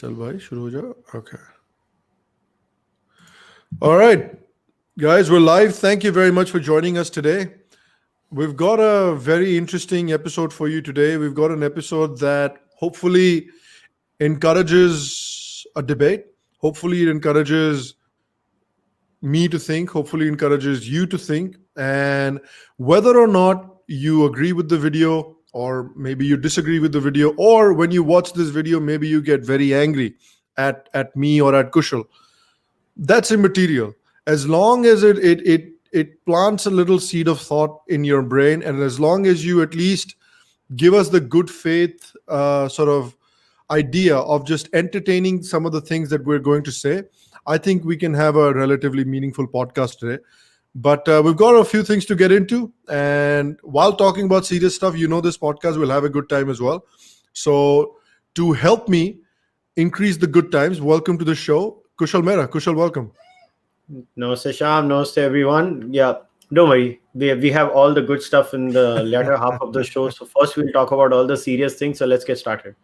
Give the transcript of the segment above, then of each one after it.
चल भाई शुरू हो जाओ. Okay. All right, guys, we're live. Thank you very much for joining us today. We've got a very interesting episode for you today. We've got an episode that hopefully encourages a debate. Hopefully it encourages me to think. Hopefully it encourages you to think. And whether or not you agree with the video, or maybe you disagree with the video, or when you watch this video, maybe you get very angry at me or at Kushal, that's immaterial. As long as it plants a little seed of thought in your brain, and as long as you at least give us the good faith sort of idea of just entertaining some of the things that we're going to say, I think we can have a relatively meaningful podcast today. But we've got a few things to get into, and while talking about serious stuff, this podcast will have a good time as well. So to help me increase the good times, welcome to the show, Kushal Mehra. Kushal, welcome. Namaste Sham, namaste everyone. Yeah, don't worry. We have all the good stuff in the latter half of the show. So first we'll talk about all the serious things. So let's get started.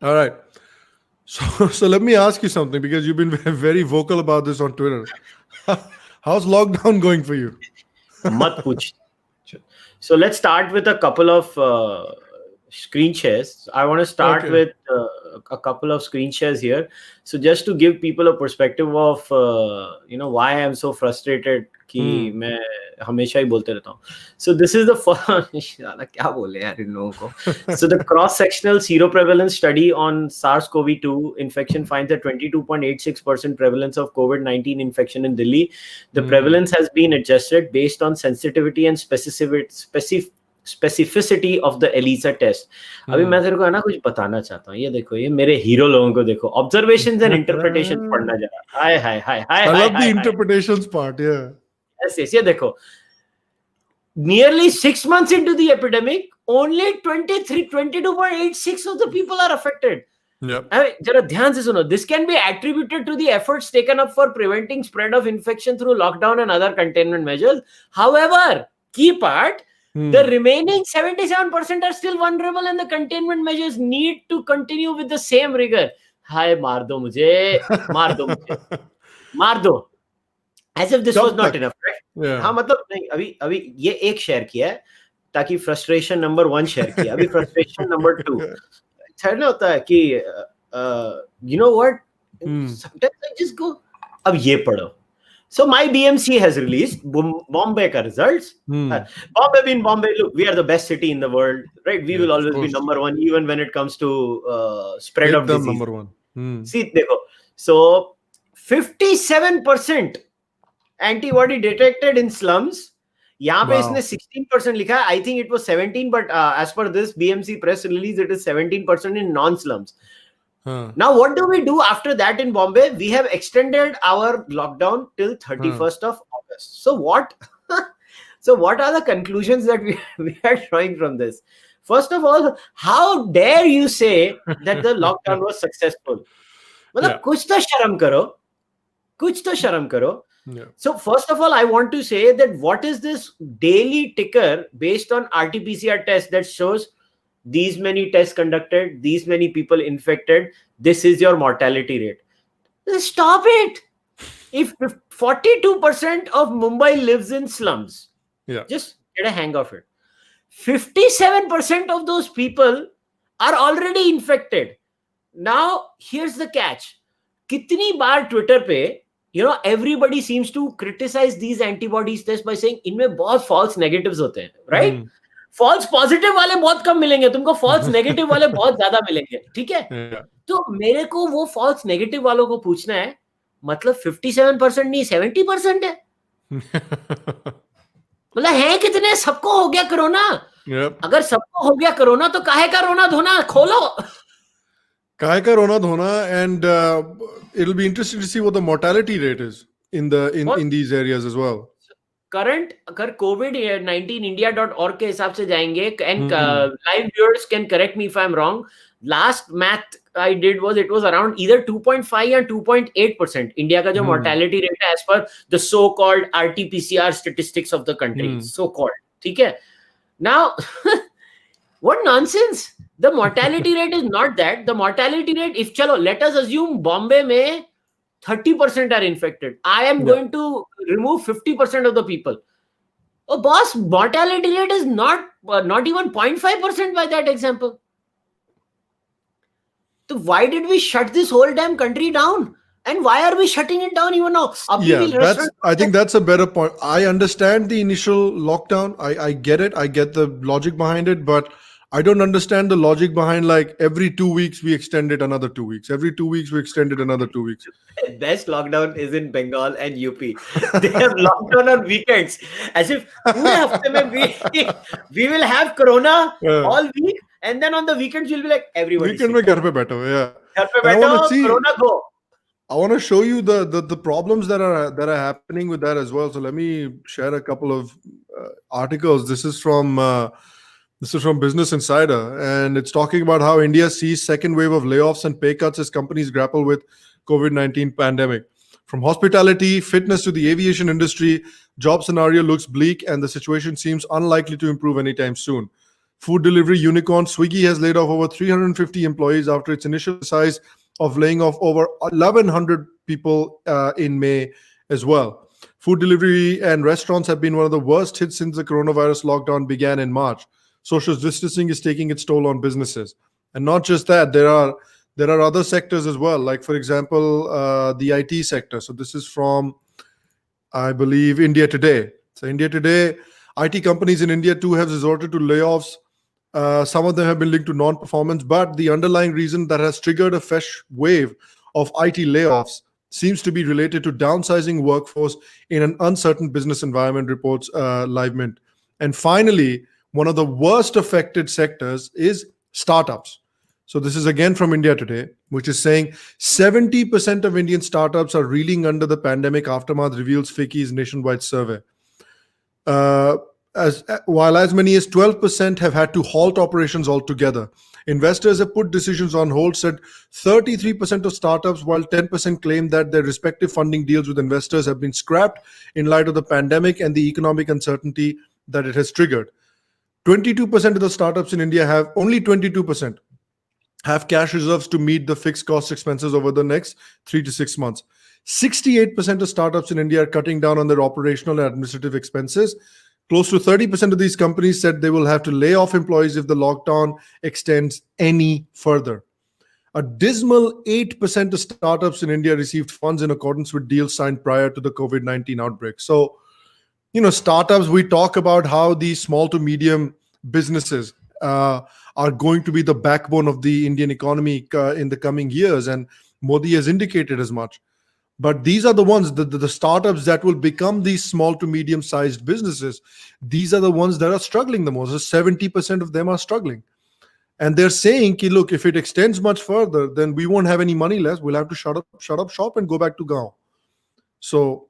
All right. So let me ask you something, because you've been very vocal about this on Twitter. How's lockdown going for you? Mat puch. So let's start with a couple of screen shares. I want to start with a couple of screen shares here. So just to give people a perspective of why I am so frustrated कि मैं हमेशा ही बोलते रहता हूँ. So this is the first. क्या बोले यार इन लोगों को. So the cross-sectional seroprevalence study on SARS-CoV-2 infection finds a 22.86% prevalence of COVID-19 infection in Delhi. The prevalence has been adjusted based on sensitivity and specificity of the ELISA test. अभी मैं तेरे को है ना कुछ बताना चाहता हूँ. ये देखो, ये मेरे हीरो लोगों को देखो. Observations and interpretations पढ़ना जरा. हाय. I love the interpretations part. Yeah. Yes. ये देखो. Nearly 6 months into the epidemic, only 22.86 of the people are affected. Yep. जरा ध्यान से सुनो. This can be attributed to the efforts taken up for preventing spread of infection through lockdown and other containment measures. However, key part, the remaining 77% are still vulnerable and the containment measures need to continue with the same rigor. Hi, मार दो मुझे. As if this was not enough, right? Yeah. हाँ, मतलब नहीं, अभी ये एक share किया है ताकि फ्रस्ट्रेशन नंबर 1 शेयर किया. अभी फ्रस्ट्रेशन नंबर 2 थर्ड ना होता है कि you know what, sometimes I just go, अब ये पढ़ो. So my BMC has released Bombay ka results. Bombay, look, we are the best city in the world, right? We will always be number 1, even when it comes to spread of disease. Number 1. See, देखो. So 57% antibody detected in slums. यहाँ पे इसने 16% लिखा है. I think it was 17, but as per this BMC press release, it is 17% in non-slums. Now, what do we do after that in Bombay? We have extended our lockdown till 31st of August. So what are the conclusions that we are drawing from this? First of all, how dare you say that the lockdown was successful? मतलब कुछ तो शर्म करो. Yeah. So first of all, I want to say that what is this daily ticker based on RT-PCR test that shows these many tests conducted, these many people infected, this is your mortality rate. Stop it. If 42% of Mumbai lives in slums, just get a hang of it. 57% of those people are already infected. Now, here's the catch. कितनी बार Twitter पे, everybody seems to criticize these antibodies tests by saying इनमें बहुत false negatives होते हैं, right? False positive वाले बहुत कम मिलेंगे तुमको, फॉल्स नेगेटिव वाले बहुत ज्यादा मिलेंगे, ठीक है? तो मेरे को वो फॉल्स नेगेटिव वालों को पूछना है, मतलब 57% नहीं 70% है. मतलब है कितने? सबको हो गया कोरोना. अगर सबको हो गया कोरोना तो काहे का रोना धोना? खोलो काहे का रोना धोना. And it'll be interesting to see what the mortality rate is in these areas as well. Current अगर COVID-19 India.org के हिसाब से जाएंगे, and live viewers can correct me if I'm wrong, last math I did was it was around either 2.5 or 2.8% India का जो mortality rate है as per the so-called RT-PCR statistics of the country, so-called, ठीक है? Now, what nonsense! The mortality rate is not that. The mortality rate, if let us assume Bombay may 30% are infected. I am going to remove 50% of the people. Oh, boss, mortality rate is not even 0.5% by that example. So why did we shut this whole damn country down? And why are we shutting it down even now? I think that's a better point. I understand the initial lockdown. I get it. I get the logic behind it, but I don't understand the logic behind like every 2 weeks we extend it another 2 weeks. Every 2 weeks we extend it another 2 weeks. Best lockdown is in Bengal and UP. They have lockdown on weekends. As if we will have corona all week, and then on the weekends we'll be like everybody. Weekend mein ghar pe baitho, yeah. Ghar pe baitho, corona go. I want to show you the problems that are happening with that as well. So let me share a couple of articles. This is from Business Insider, and it's talking about how India sees second wave of layoffs and pay cuts as companies grapple with COVID-19 pandemic. From hospitality, fitness to the aviation industry, job scenario looks bleak, and the situation seems unlikely to improve anytime soon. Food delivery unicorn Swiggy has laid off over 350 employees after its initial size of laying off over 1,100 people in May as well. Food delivery and restaurants have been one of the worst hits since the coronavirus lockdown began in March. Social distancing is taking its toll on businesses. And not just that, there are other sectors as well, like, for example, the IT sector. So this is from, I believe, India Today. So India Today, IT companies in India too have resorted to layoffs. Some of them have been linked to non-performance, but the underlying reason that has triggered a fresh wave of IT layoffs seems to be related to downsizing workforce in an uncertain business environment, reports LiveMint. And finally, one of the worst affected sectors is startups. So this is again from India Today, which is saying 70% of Indian startups are reeling under the pandemic aftermath, reveals FICCI's nationwide survey. While as many as 12% have had to halt operations altogether. Investors have put decisions on hold, said 33% of startups, while 10% claim that their respective funding deals with investors have been scrapped in light of the pandemic and the economic uncertainty that it has triggered. 22% of the startups in India only 22% have cash reserves to meet the fixed cost expenses over the next 3 to 6 months. 68% of startups in India are cutting down on their operational and administrative expenses. Close to 30% of these companies said they will have to lay off employees if the lockdown extends any further. A dismal 8% of startups in India received funds in accordance with deals signed prior to the COVID-19 outbreak. So, startups, we talk about how these small to medium businesses are going to be the backbone of the Indian economy in the coming years, and Modi has indicated as much. But these are the ones, the startups that will become these small to medium-sized businesses. These are the ones that are struggling the most. 70% of them are struggling. And they're saying, look, if it extends much further, then we won't have any money left. We'll have to shut up shop and go back to Gaon. So,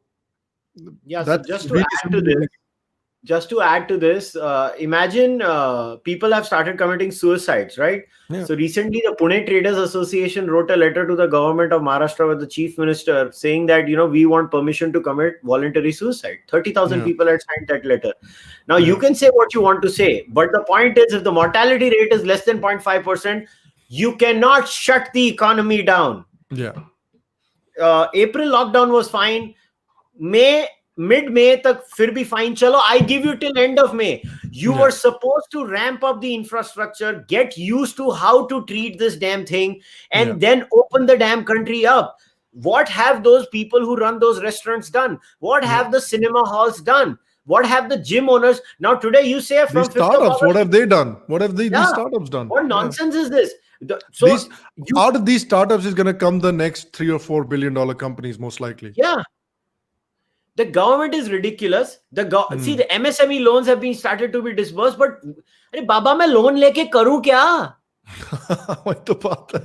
yeah, so just to add to this, imagine people have started committing suicides, right? Yeah. So recently, the Pune Traders Association wrote a letter to the government of Maharashtra with the chief minister saying that, we want permission to commit voluntary suicide. 30,000 people had signed that letter. Now, you can say what you want to say, but the point is, if the mortality rate is less than 0.5%, you cannot shut the economy down. Yeah. April lockdown was fine. Mid-May tak fir bhi fine chalo. I give you till end of May. You were supposed to ramp up the infrastructure, get used to how to treat this damn thing, and then open the damn country up. What have those people who run those restaurants done? What have the cinema halls done? What have the gym owners? Now today you say from these startups, what have they done? What have these startups done? What nonsense is this? Out of these startups is going to come the next $3 or $4 billion companies, most likely. Yeah. The government is ridiculous. See, the MSME loans have been started to be disbursed, but Baba, मैं loan लेके करूँ क्या? वही तो बात है.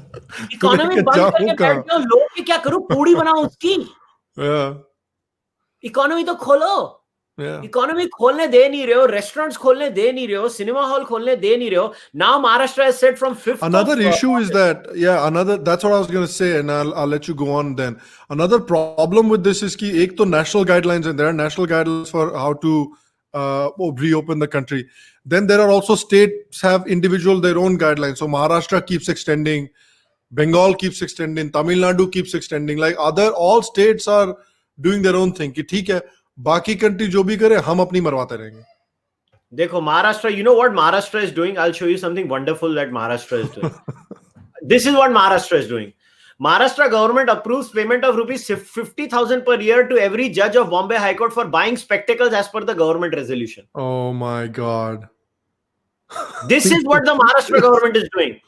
Economy बंद करके बैठ जाओ, लोन के क्या करूँ? पूड़ी बनाओ उसकी. Economy तो खोलो. Economy खोलने दे नहीं रहे हो, restaurants खोलने दे नहीं रहे हो, cinema hall खोलने दे नहीं रहे हो. Now Maharashtra has said from 5th. Another issue is that, that's what I was going to say, and I'll let you go on then. Another problem with this is कि एक तो national guidelines, and there are national guidelines for how to reopen the country. Then there are also states have individual their own guidelines. So Maharashtra keeps extending, Bengal keeps extending, Tamil Nadu keeps extending. Like all states are doing their own thing. कि ठीक है, बाकी country जो भी करे हम अपनी मरवाते रहेंगे. देखो Maharashtra, you know what Maharashtra is doing? I'll show you something wonderful that Maharashtra is doing. This is what Maharashtra is doing. Maharashtra government approves payment of rupees 50,000 per year to every judge of Bombay High Court for buying spectacles as per the government resolution. Oh my God. This is what the Maharashtra government is doing.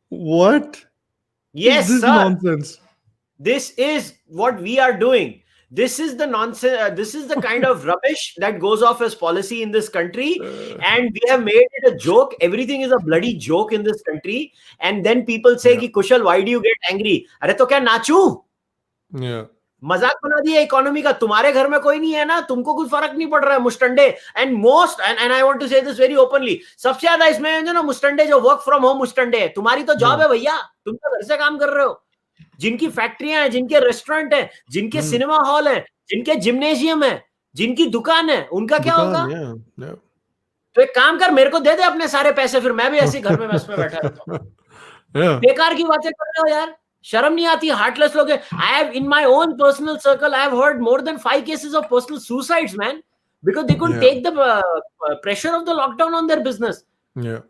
What? Yes, this sir. Nonsense. This is what we are doing. This is the nonsense. This is the kind of rubbish that goes off as policy in this country. And we have made it a joke. Everything is a bloody joke in this country. And then people say, Ki, Kushal, why do you get angry? Arre to kya nachu? Yeah. मजाक बना दिया economy का. तुम्हारे घर में कोई नहीं है ना, तुमको कुछ फर्क नहीं पड़ रहा है. मुस्टंडे एंड आई वांट टू से दिस वेरी ओपनली, सबसे ज्यादा इसमें जो ना मुस्टंडे, जो वर्क फ्रॉम होम मुस्टंडे है. तुम्हारी तो जॉब है भैया, तुम तो घर से काम कर रहे हो. जिनकी फैक्ट्रियां हैं, जिनके रेस्टोरेंट है, जिनके सिनेमा हॉल है, जिनके जिम्नेशियम है, जिनकी दुकान है, उनका क्या होगा? तो एक काम कर, मेरे को दे दे अपने सारे पैसे, फिर मैं भी ऐसे घर में बस में बैठा रहता हूं. बेकार की बातें कर रहे हो यार, शर्म नहीं आती? हार्टलेस लोग. I have in my own personal circle, I have heard more than 5 cases of personal suicides, man, because they couldn't take the pressure of the lockdown on their business. Yeah.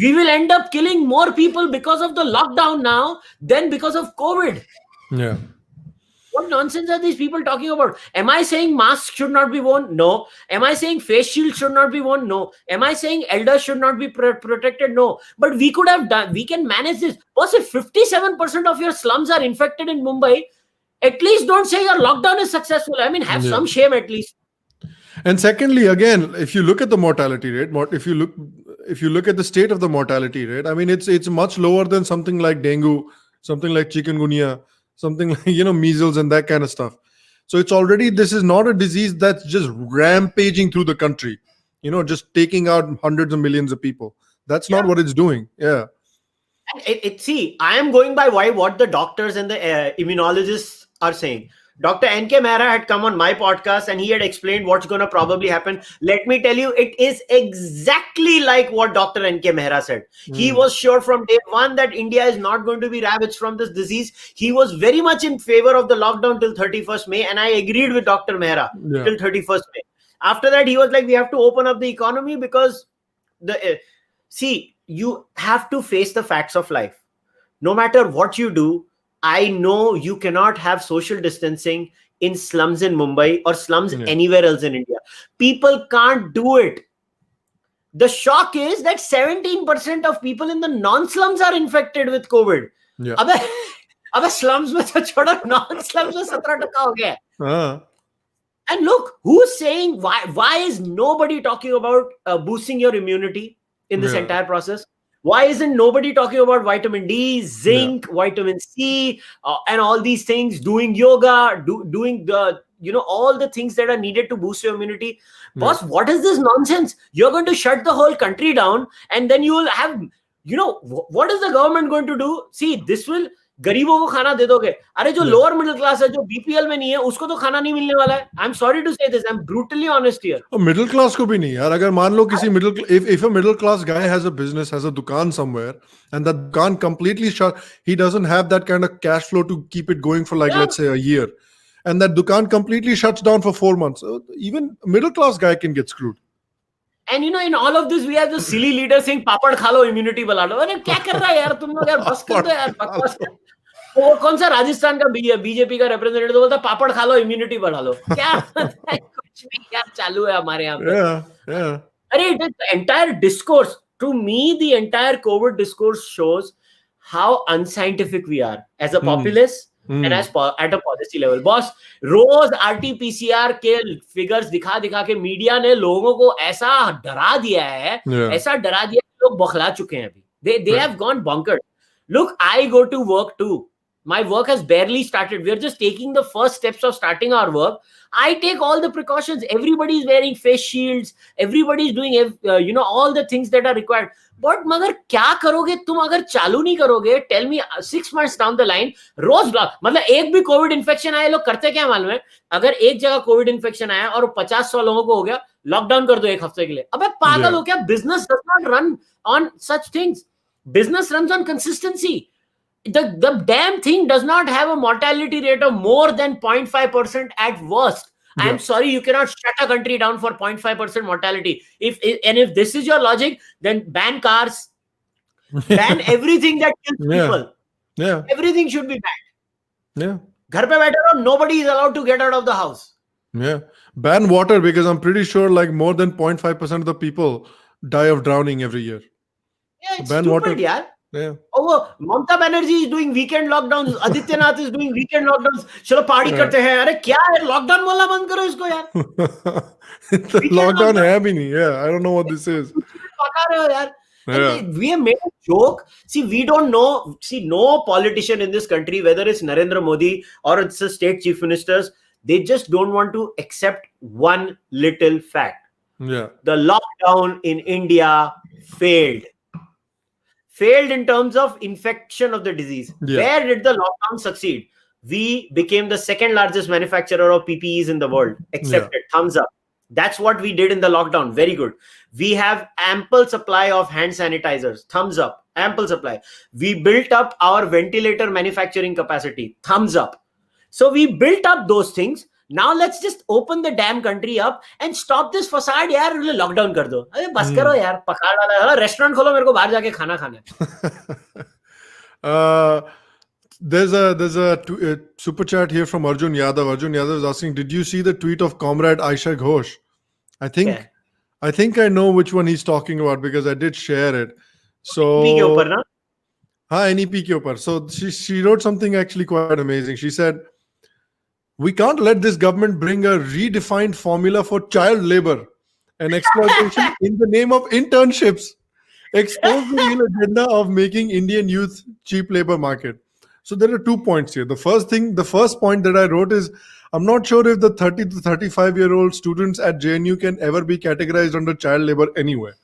We will end up killing more people because of the lockdown now than because of COVID. Yeah. What nonsense are these people talking about? Am I saying masks should not be worn? No. Am I saying face shields should not be worn? No. Am I saying elders should not be protected? No. But we could have done, we can manage this. Boss, if 57% of your slums are infected in Mumbai, at least don't say your lockdown is successful. I mean, have some shame at least. And secondly, again, if you look at the mortality rate, if you look at the state of the mortality rate, I mean, it's much lower than something like dengue, something like chikungunya, something like, measles and that kind of stuff. So it's already, this is not a disease that's just rampaging through the country, just taking out hundreds of millions of people. That's not what it's doing. Yeah. See, I am going by what the doctors and the immunologists are saying. Dr. N.K. Mehra had come on my podcast and he had explained what's going to probably happen. Let me tell you, it is exactly like what Dr. N.K. Mehra said. He was sure from day one that India is not going to be ravaged from this disease. He was very much in favor of the lockdown till 31st May. And I agreed with Dr. Mehra till 31st May. After that, he was like, we have to open up the economy because see, you have to face the facts of life. No matter what you do, I know you cannot have social distancing in slums in Mumbai or slums anywhere else in India. People can't do it. The shock is that 17% of people in the non-slums are infected with COVID. Yeah. Abhe slums mein to chodo, non-slums mein 17% ho gaya. And look, who's saying, why is nobody talking about boosting your immunity in this entire process? Why isn't nobody talking about vitamin D, zinc, vitamin C, and all these things, doing yoga, doing the, all the things that are needed to boost your immunity? Boss, what is this nonsense? You're going to shut the whole country down and then you will have, what is the government going to do? See, this will, गरीबों को खाना दे दोगे. अरे जो lower middle class है, जो BPL में नहीं है, उसको तो खाना नहीं मिलने वाला है. I'm sorry to say this. I'm brutally honest here. Middle class को भी नहीं यार. अगर मान लो किसी if a middle class guy has a business, has a dukaan somewhere, and that dukaan completely shut, he doesn't have that kind of cash flow to keep it going for let's say a year, and that dukaan completely shuts down for 4 months. Even a middle class guy can get screwed. And in all of this, we have the silly leader saying, "Papad खा लो, immunity बढ़ा लो." अरे क्या कर रहा है यार तुम लोग यार, बस कर दो यार, बकवास कर. वो कौन सा राजस्थान का बीजेपी का रिप्रेजेंटेटिव बोलता है, पापड़ खा लो, इम्यूनिटी बढ़ा लो. क्या कुछ भी क्या चालू है हमारे यहाँ पे. अरे it is the entire discourse. To me, the entire COVID discourse shows how unscientific we are as a populace and as at a policy level. Boss, rose RT-PCR के फिगर्स दिखा के मीडिया ने लोगों को ऐसा डरा दिया है, ऐसा डरा दिया कि लोग बौखला चुके हैं अभी. They have gone bonkers. Look, I go to work too. My work has barely started. We're just taking the first steps of starting our work. I take all the precautions. Everybody is wearing face shields. Everybody is doing, all the things that are required. But मगर क्या करोगे तुम अगर चालू नहीं करोगे? Tell me 6 months down the line, रोज मतलब एक भी कोविड इन्फेक्शन आया, लोग करते क्या मालूम है? अगर एक जगह कोविड इन्फेक्शन आया और 50-100 लोगों को हो गया, लॉकडाउन कर दो एक हफ्ते के लिए. अबे पागल हो क्या? Business does not run on such things. Business runs on consistency. The damn thing does not have a mortality rate of more than 0.5% at worst. I am sorry, you cannot shut a country down for 0.5% mortality. If this is your logic, then ban cars, ban everything that kills people. Yeah. Everything should be banned. Yeah. Ghar pe baithe raho, nobody is allowed to get out of the house. Yeah. Ban water, because I'm pretty sure like more than 0.5% of the people die of drowning every year. Yeah, it's ban stupid, water. yaar. Yeah. Oh, Mamata Banerjee is doing weekend lockdowns. Adityanath is doing weekend lockdowns. चलो party करते हैं. अरे क्या है? Lockdown बोलना बंद करो इसको यार. Lockdown है भी नहीं. Yeah, I don't know what this is. पका रहे हो यार. We have made a joke. See, we don't know. See, no politician in this country, whether it's Narendra Modi or it's the state chief ministers, they just don't want to accept one little fact. Yeah. The lockdown in India failed. Failed in terms of infection of the disease. Yeah. Where did the lockdown succeed? We became the second largest manufacturer of PPEs in the world. Accepted. Thumbs up. That's what we did in the lockdown. Very good. We have ample supply of hand sanitizers. Thumbs up. Ample supply. We built up our ventilator manufacturing capacity. Thumbs up. So we built up those things. Now let's just open the damn country up and stop this facade. यार lockdown कर दो. अरे बस करो यार. पखाड़ वाला है. Restaurant खोलो, मेरे को बाहर जाके खाना खाना है. There's a super chat here from Arjun Yadav. Arjun Yadav is asking, did you see the tweet of Comrade Aisha Ghosh? I think I know which one he's talking about because I did share it. So NEP के ऊपर ना? हाँ, NEP के ऊपर. So she wrote something actually quite amazing. She said, we can't let this government bring a redefined formula for child labor and exploitation in the name of internships. Expose the real agenda of making Indian youth cheap labor market. So there are 2 points here. The first point that I wrote is, I'm not sure if the 30 to 35-year-old students at JNU can ever be categorized under child labor anywhere.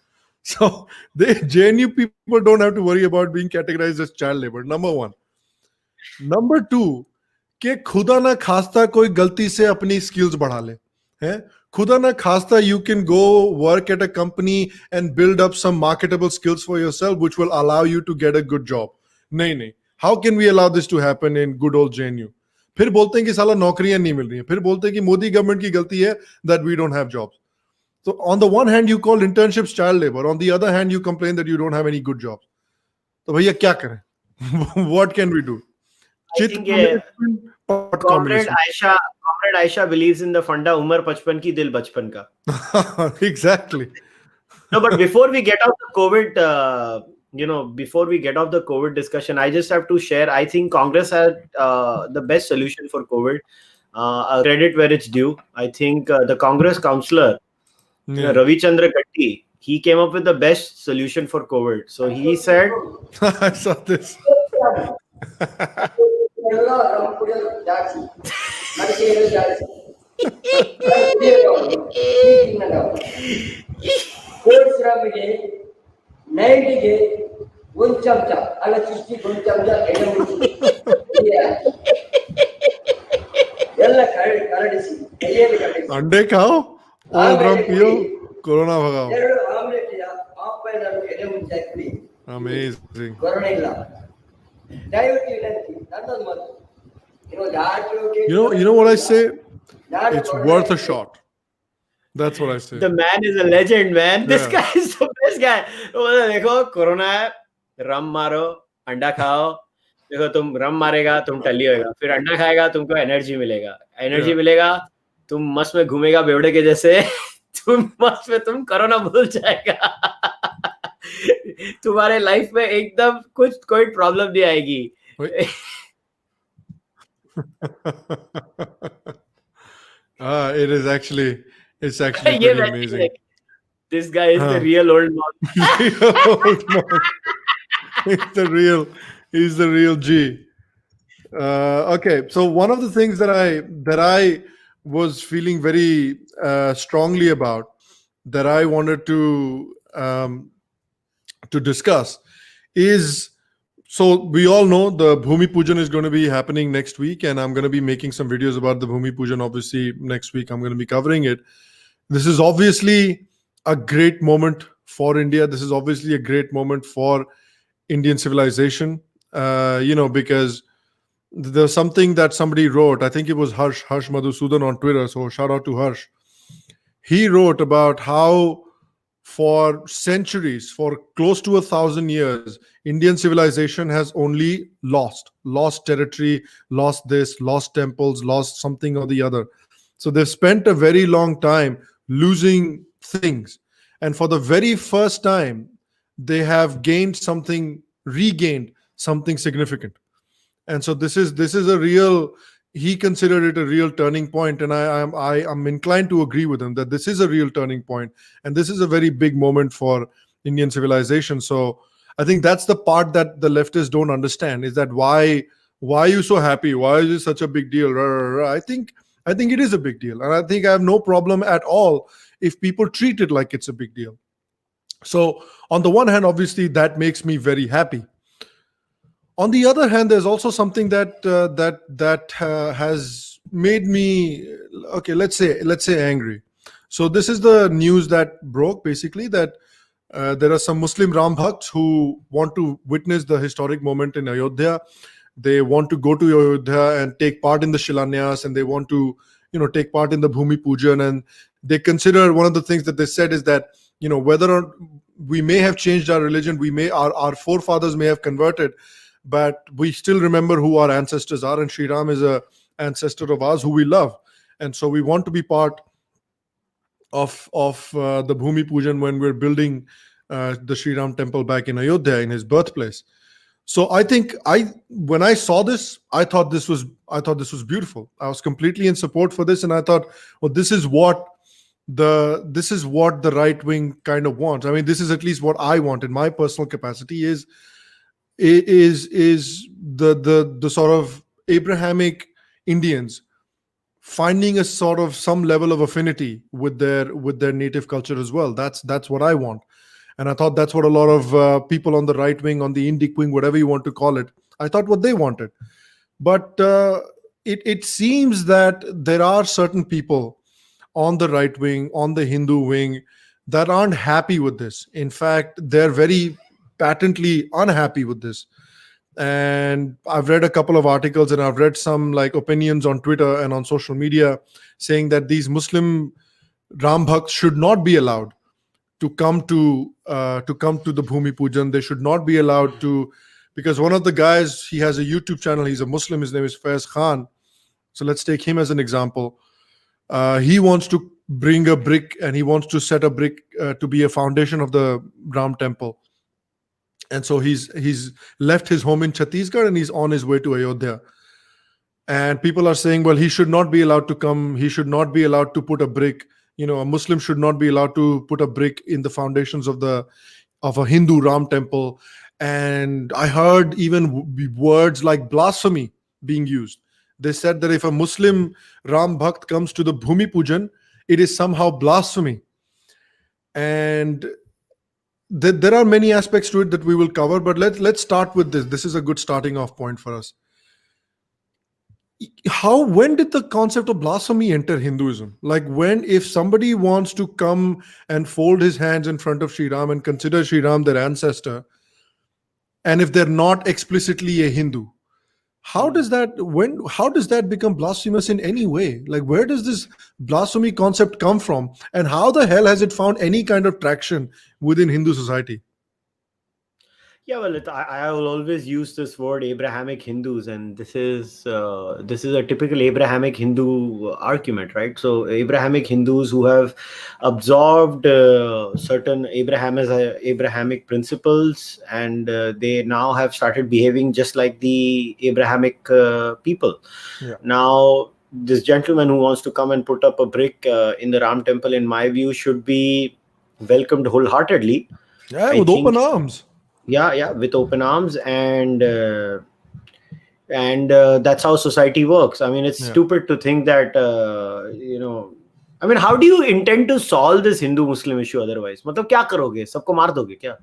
So JNU people don't have to worry about being categorized as child labor. Number one. Number two, कि खुदा ना खास्ता कोई गलती से अपनी skills बढ़ा ले, है? खुदा ना खास्ता you can go work at a company and build up some marketable skills for yourself which will allow you to get a good job. नहीं. How can we allow this to happen in good old JNU? फिर बोलते हैं कि साला नौकरियां नहीं मिल रही हैं. फिर बोलते हैं कि मोदी गवर्नमेंट की गलती है that we don't have jobs. So on the one hand you call internships child labor, on the other hand you complain that you don't have any good jobs. तो भैया क्या करें? What can we do? Comrade Aisha believes in the funda umar 55 ki dil bachpan ka. Exactly. No, but before we get off the COVID, before we get off the COVID discussion, I just have to share. I think Congress had the best solution for COVID. Credit where it's due. I think the Congress councillor Ravi Chandra Gatti, he came up with the best solution for COVID. So he said, I saw this. अंडे खाओ और drum पियो corona भगाओ. Amazing. You know what I say? It's worth a shot. That's what I say. The man is a legend, man. This guy is the best guy. देखो corona है, रम मारो, अंडा खाओ. देखो तुम रम मारेगा, तुम टल्ली होगा. फिर अंडा खाएगा, तुमको एनर्जी मिलेगा. तुम मस्त में घूमेगा बेवड़े के जैसे. तुम मस्त में तुम कोरोना भूल जाएगा. तुम्हारे लाइफ में एकदम कोई प्रॉब्लम नहीं आएगी. It's actually pretty amazing. This guy is the real old man. He's the real G. Okay, so one of the things that I was feeling very strongly about, that I wanted to discuss, is, so we all know the Bhoomi Pujan is going to be happening next week, and I'm going to be making some videos about the Bhoomi Pujan. Obviously, next week I'm going to be covering it. This is obviously a great moment for India. This is obviously a great moment for Indian civilization. Because there's something that somebody wrote. I think it was Harsh Madhusudan on Twitter. So shout out to Harsh. He wrote about how for centuries, for close to 1,000 years, Indian civilization has only lost territory, lost this, lost temples, lost something or the other. So they've spent a very long time losing things. And for the very first time, they have gained something, regained something significant. And so this is a real, he considered it a real turning point, and I'm inclined to agree with him that this is a real turning point, and this is a very big moment for Indian civilization. So I think that's the part that the leftists don't understand, is that why are you so happy, why is it such a big deal? Rah, rah, rah. I think it is a big deal, and I think I have no problem at all if people treat it like it's a big deal. So on the one hand, obviously that makes me very happy. On the other hand, there's also something that has made me, okay, let's say angry. So this is the news that broke, basically, that there are some Muslim Rambhats who want to witness the historic moment in Ayodhya. They want to go to Ayodhya and take part in the Shilanyas, and they want to, take part in the Bhoomi Pujan. And they consider, one of the things that they said is that, whether or we may have changed our religion, our forefathers may have converted, but we still remember who our ancestors are, and Sri Ram is a ancestor of ours who we love, and so we want to be part of the Bhoomi Pujan when we're building the Sri Ram temple back in Ayodhya, in his birthplace. So I think when I saw this, I thought this was beautiful. I was completely in support for this, and I thought, well, this is what the right wing kind of wants. I mean, this is at least what I want in my personal capacity, is the sort of Abrahamic Indians finding a sort of some level of affinity with their native culture as well. That's what I want, and I thought that's what a lot of people on the right wing, on the Indic wing, whatever you want to call it, I thought what they wanted. But it seems that there are certain people on the right wing, on the Hindu wing, that aren't happy with this. In fact, they're very patently unhappy with this. And I've read a couple of articles, and I've read some like opinions on Twitter and on social media saying that these Muslim Ram Bhakts should not be allowed to come to the Bhoomi Pujan. They should not be allowed to, because one of the guys, he has a YouTube channel. He's a Muslim. His name is Faiz Khan. So let's take him as an example. He wants to bring a brick, and he wants to set a brick to be a foundation of the Ram temple. And so he's left his home in Chhattisgarh, and he's on his way to Ayodhya. And people are saying, well, he should not be allowed to come. He should not be allowed to put a brick. A Muslim should not be allowed to put a brick in the foundations of a Hindu Ram temple. And I heard even words like blasphemy being used. They said that if a Muslim Ram Bhakt comes to the Bhoomi Pujan, it is somehow blasphemy. And there are many aspects to it that we will cover, but let's start with this. This is a good starting off point for us. When did the concept of blasphemy enter Hinduism? Like, if somebody wants to come and fold his hands in front of Sri Ram and consider Sri Ram their ancestor, and if they're not explicitly a Hindu, how does that become blasphemous in any way? Like, where does this blasphemy concept come from, and how the hell has it found any kind of traction within Hindu society? Yeah, well, I will always use this word Abrahamic Hindus, and this is a typical Abrahamic Hindu argument, right? So Abrahamic Hindus who have absorbed certain Abrahamic principles, and they now have started behaving just like the Abrahamic people. Yeah. Now, this gentleman who wants to come and put up a brick in the Ram temple, in my view, should be welcomed wholeheartedly. Yeah, with open arms. Yeah, with open arms. And And that's how society works. I mean, it's stupid to think that I mean, how do you intend to solve this Hindu Muslim issue otherwise? मतलब क्या करोगे, सबको मार दोगे क्या?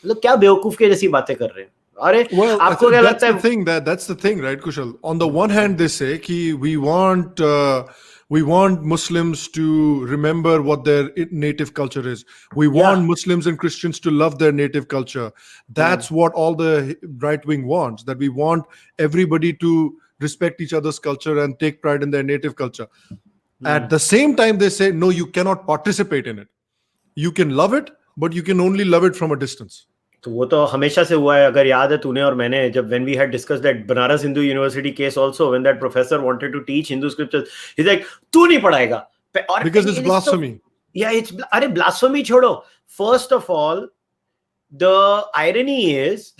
मतलब क्या बेवकूफ के जैसी बातें कर रहे हैं? अरे Well, आपको क्या that's लगता the है? thing, that's the thing, right, Kushal? On the one hand, they say कि we want Muslims to remember what their native culture is. We want Muslims and Christians to love their native culture. That's what all the right wing wants. That we want everybody to respect each other's culture and take pride in their native culture. At the same time, they say no, you cannot participate in it. You can love it, but you can only love it from a distance. तो वो तो हमेशा से हुआ है. अगर याद है तूने और मैंने, जब when we had discussed that Banaras Hindu University case also, when that professor wanted to teach Hindu scriptures, he's like, तू नहीं पढ़ाएगा. Because it's blasphemy. Yeah, it's अरे blasphemy छोड़ो. First of all, the irony is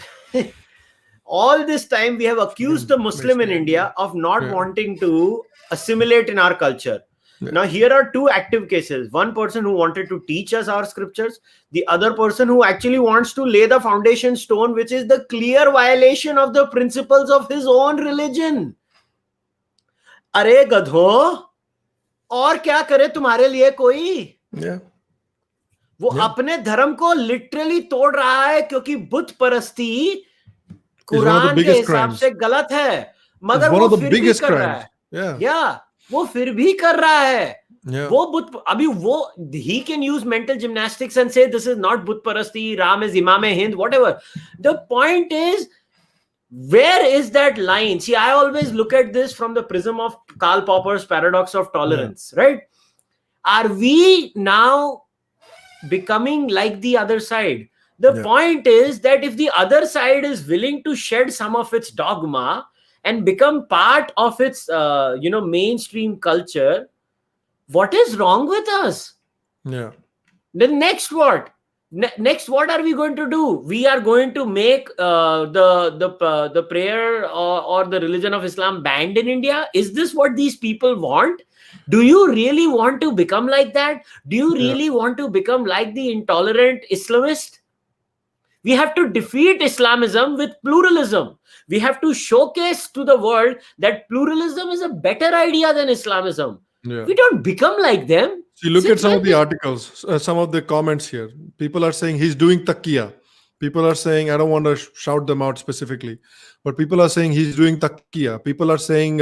all this time we have accused the Muslim in India of not wanting to assimilate in our culture. Now, here are two active cases. One person who wanted to teach us our scriptures. The other person who actually wants to lay the foundation stone, which is the clear violation of the principles of his own religion. अरे गधो, और क्या करे तुम्हारे लिए कोई? वो अपने धर्म को लिटरली तोड़ रहा है क्योंकि बुत परस्ती कुरान के हिसाब से गलत है, मगर वो फिर भी कर रहा है. वो फिर भी कर रहा है. वो बुत अभी वो he can use mental gymnastics and say this is not बुत परस्ती, Ram is Imam Hind, whatever. The point is, where is that line? See, I always look at this from the prism of Karl Popper's paradox of tolerance, right? Are we now becoming like the other side? The point is that if the other side is willing to shed some of its dogma and become part of its mainstream culture, what is wrong with us? Then next what? Next what are we going to do? We are going to make the prayer or the religion of Islam banned in India? Is this what these people want? Do you really want to become like that? Do you really want to become like the intolerant Islamist? We have to defeat Islamism with pluralism. We have to showcase to the world that pluralism is a better idea than Islamism. We don't become like them. See, look at some of the articles, some of the comments here. People are saying he's doing taqiyya. People are saying, I don't want to shout them out specifically, but people are saying he's doing taqiyya. People are saying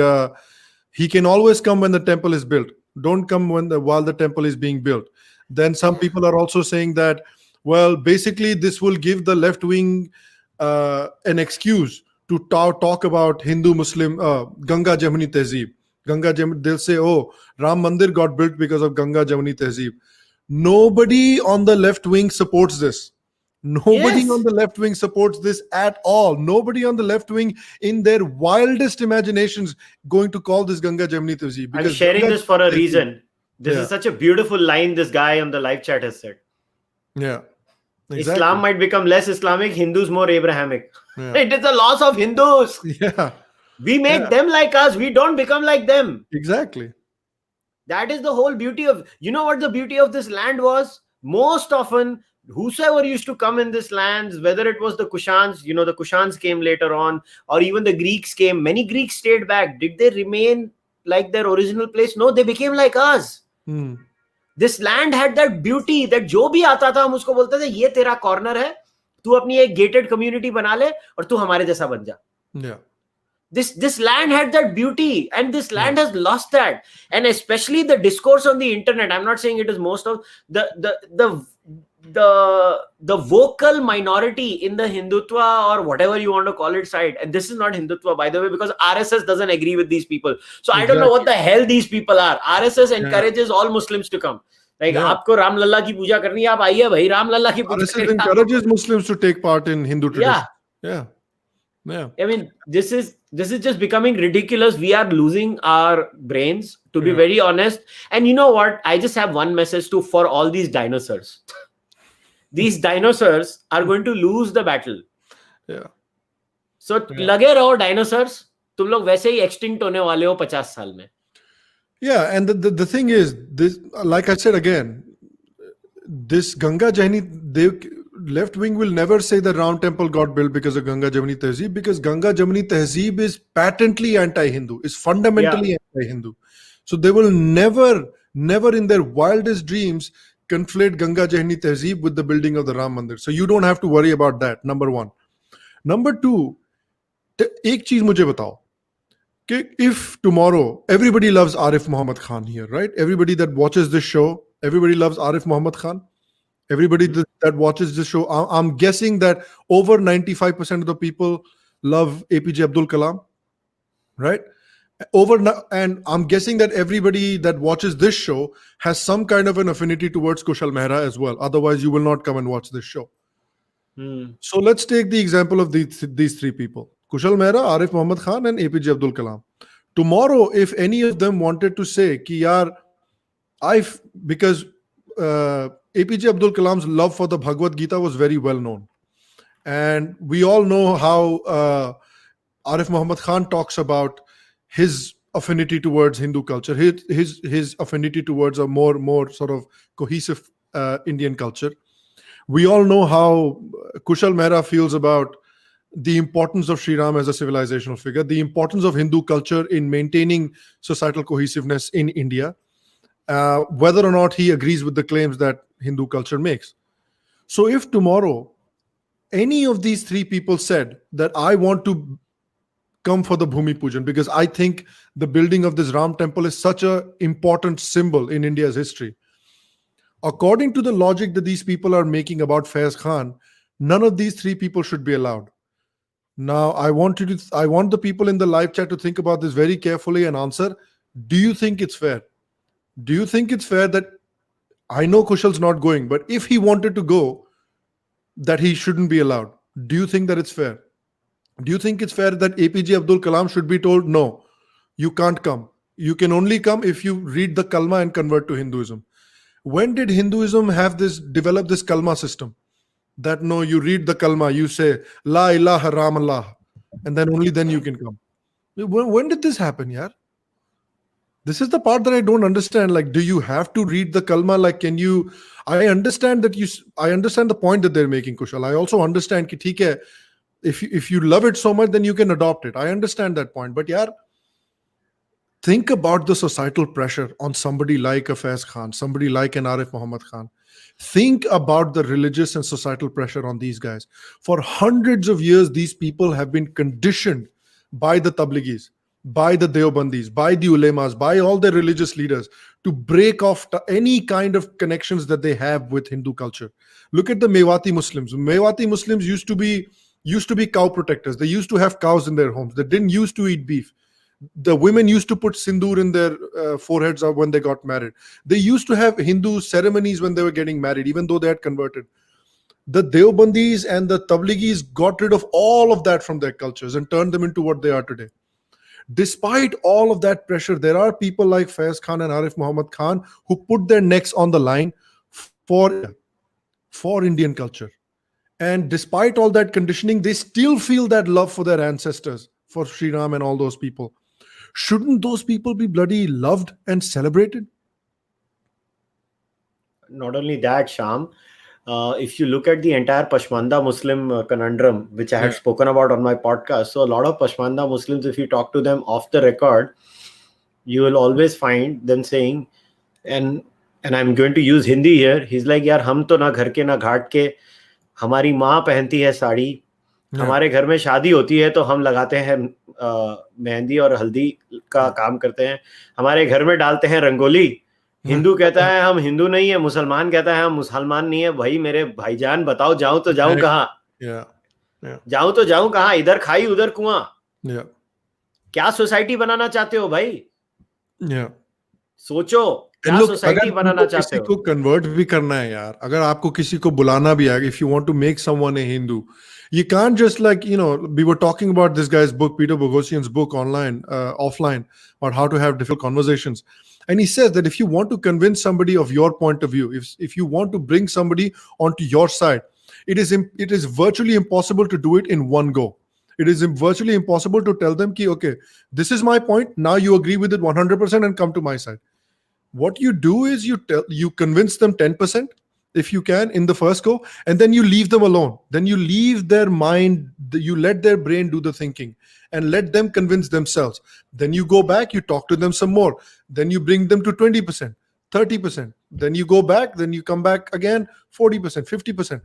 he can always come when the temple is built. Don't come while the temple is being built. Then some people are also saying that, well, basically this will give the left wing an excuse to talk about Hindu-Muslim Ganga Jamuni Tehzeeb. They'll say, oh, Ram Mandir got built because of Ganga Jamuni Tehzeeb. Nobody on the left wing supports this. Nobody on the left wing supports this at all. Nobody on the left wing in their wildest imaginations going to call this Ganga Jamuni Tehzeeb. I'm sharing this for a reason. This is such a beautiful line this guy on the live chat has said. Exactly. Islam might become less Islamic, Hindus more Abrahamic. It is the loss of Hindus. We make them like us. We don't become like them. Exactly. That is the whole beauty of, you know what the beauty of this land was? Most often, whosoever used to come in this land, whether it was the Kushans, the Kushans came later on, or even the Greeks came, many Greeks stayed back. Did they remain like their original place? No, they became like us. This land had that beauty that जो भी आता था हम उसको बोलते थे ये तेरा कॉर्नर है, तू अपनी एक gated community बना ले और तू हमारे जैसा बन जा. This land had that beauty, and this land has lost that. And especially the discourse on the internet, I'm not saying it is most of the vocal minority in the Hindutva or whatever you want to call it side. And this is not Hindutva, by the way, because RSS doesn't agree with these people. So I don't know what the hell these people are. RSS encourages all Muslims to come. Like, आपको राम लल्ला की पूजा करनी है, आप आइए भाई, राम लल्ला की पूजा RSS encourages Muslims to take part in Hindu tradition. I mean, this is just becoming ridiculous. We are losing our brains, to be very honest. And you know what? I just have one message for all these dinosaurs. These dinosaurs are going to lose the battle. So लगे रहो dinosaurs, तुम लोग वैसे ही extinct होने वाले हो 50 साल में. And the thing is, this, like I said again, this Ganga Jamuni, left wing will never say the Ram temple got built because of Ganga Jamuni Tehzeeb, because Ganga Jamuni Tehzeeb is patently anti-Hindu, is fundamentally anti-Hindu. So they will never in their wildest dreams conflate Ganga Jamuni Tehzeeb with the building of the Ram Mandir. So you don't have to worry about that, number one. Number two, एक चीज मुझे बताओ, if tomorrow everybody loves Arif Muhammad Khan here, right? Everybody that watches this show, everybody loves Arif Muhammad Khan. Everybody that watches this show, I'm guessing that over 95% of the people love APJ Abdul Kalam, right? And I'm guessing that everybody that watches this show has some kind of an affinity towards Kushal Mehra as well. Otherwise, you will not come and watch this show. So let's take the example of these three people: Kushal Mehra, Arif Muhammad Khan, and APJ Abdul Kalam. Tomorrow, if any of them wanted to say, "Ki yaar, because APJ Abdul Kalam's love for the Bhagavad Gita was very well known, and we all know how Arif Muhammad Khan talks about his affinity towards Hindu culture, his affinity towards a more sort of cohesive Indian culture. We all know how Kushal Mehra feels about the importance of Sri Ram as a civilizational figure, the importance of Hindu culture in maintaining societal cohesiveness in India, whether or not he agrees with the claims that Hindu culture makes. So if tomorrow any of these three people said that I want to come for the Bhoomi Poojan because I think the building of this Ram temple is such an important symbol in India's history, according to the logic that these people are making about Faiz Khan, none of these three people should be allowed. Now, I want the people in the live chat to think about this very carefully and answer. Do you think it's fair? Do you think it's fair that, I know Kushal's not going, but if he wanted to go, that he shouldn't be allowed? Do you think that it's fair? Do you think it's fair that APJ Abdul Kalam should be told, no, you can't come. You can only come if you read the Kalma and convert to Hinduism? When did Hinduism develop this Kalma system? That no, you read the Kalma, you say, La ilaha Ram Allah, and then only then you can come. When did this happen, yaar? This is the part that I don't understand. Like, do you have to read the Kalma? Like, I understand the point that they're making, Kushal. I also understand ki, theek hai, if you love it so much, then you can adopt it. I understand that point. But yaar, think about the societal pressure on somebody like a Faiz Khan, somebody like an Arif Muhammad Khan. Think about the religious and societal pressure on these guys. For hundreds of years, these people have been conditioned by the Tabligis, by the Deobandis, by the Ulemas, by all their religious leaders to break off any kind of connections that they have with Hindu culture. Look at the Mewati Muslims. Mewati Muslims used to be cow protectors. They used to have cows in their homes. They didn't used to eat beef. The women used to put sindoor in their foreheads when they got married. They used to have Hindu ceremonies when they were getting married, even though they had converted. The Deobandis and the Tabligis got rid of all of that from their cultures and turned them into what they are today. Despite all of that pressure, there are people like Faiz Khan and Arif Muhammad Khan who put their necks on the line for Indian culture. And despite all that conditioning, they still feel that love for their ancestors, for Sri Ram and all those people. Shouldn't those people be bloody loved and celebrated? Not only that, Sham, if you look at the entire Pashmanda Muslim conundrum, which I had spoken about on my podcast, so a lot of Pashmanda Muslims, if you talk to them off the record, you will always find them saying, and I'm going to use Hindi here, he's like, yaar, hum to na ghar ke na ghat ke, हमारी माँ पहनती है साड़ी, हमारे घर में शादी होती है तो हम लगाते हैं मेहंदी और हल्दी का काम करते हैं, हमारे घर में डालते हैं रंगोली, हिंदू कहता है हम हिंदू नहीं है, मुसलमान कहता है हम मुसलमान नहीं है, भाई मेरे भाईजान बताओ जाऊं तो जाऊं कहाँ, जाऊं तो जाऊं कहाँ, इधर खाई उधर कुआं, क्या सोसाइटी बनाना चाहते हो भाई? सोचो, क्या सोसाइटी बनाना चाहते हो? किसी को कन्वर्ट भी करना है यार, अगर आपको किसी को बुलाना भी है, if you want to make someone a Hindu, you can't just like, we were talking about this guy's book, Peter Boghossian's book offline, about how to have difficult conversations. And he says that if you want to convince somebody of your point of view, if you want to bring somebody onto your side, it is virtually impossible to do it in one go. It is virtually impossible to tell them, ki, okay, this is my point, now you agree with it 100% and come to my side. What you do is you convince them 10%, if you can, in the first go, and then you leave them alone. Then you leave their mind, you let their brain do the thinking and let them convince themselves. Then you go back, you talk to them some more. Then you bring them to 20%, 30%. Then you go back, then you come back again, 40%, 50%.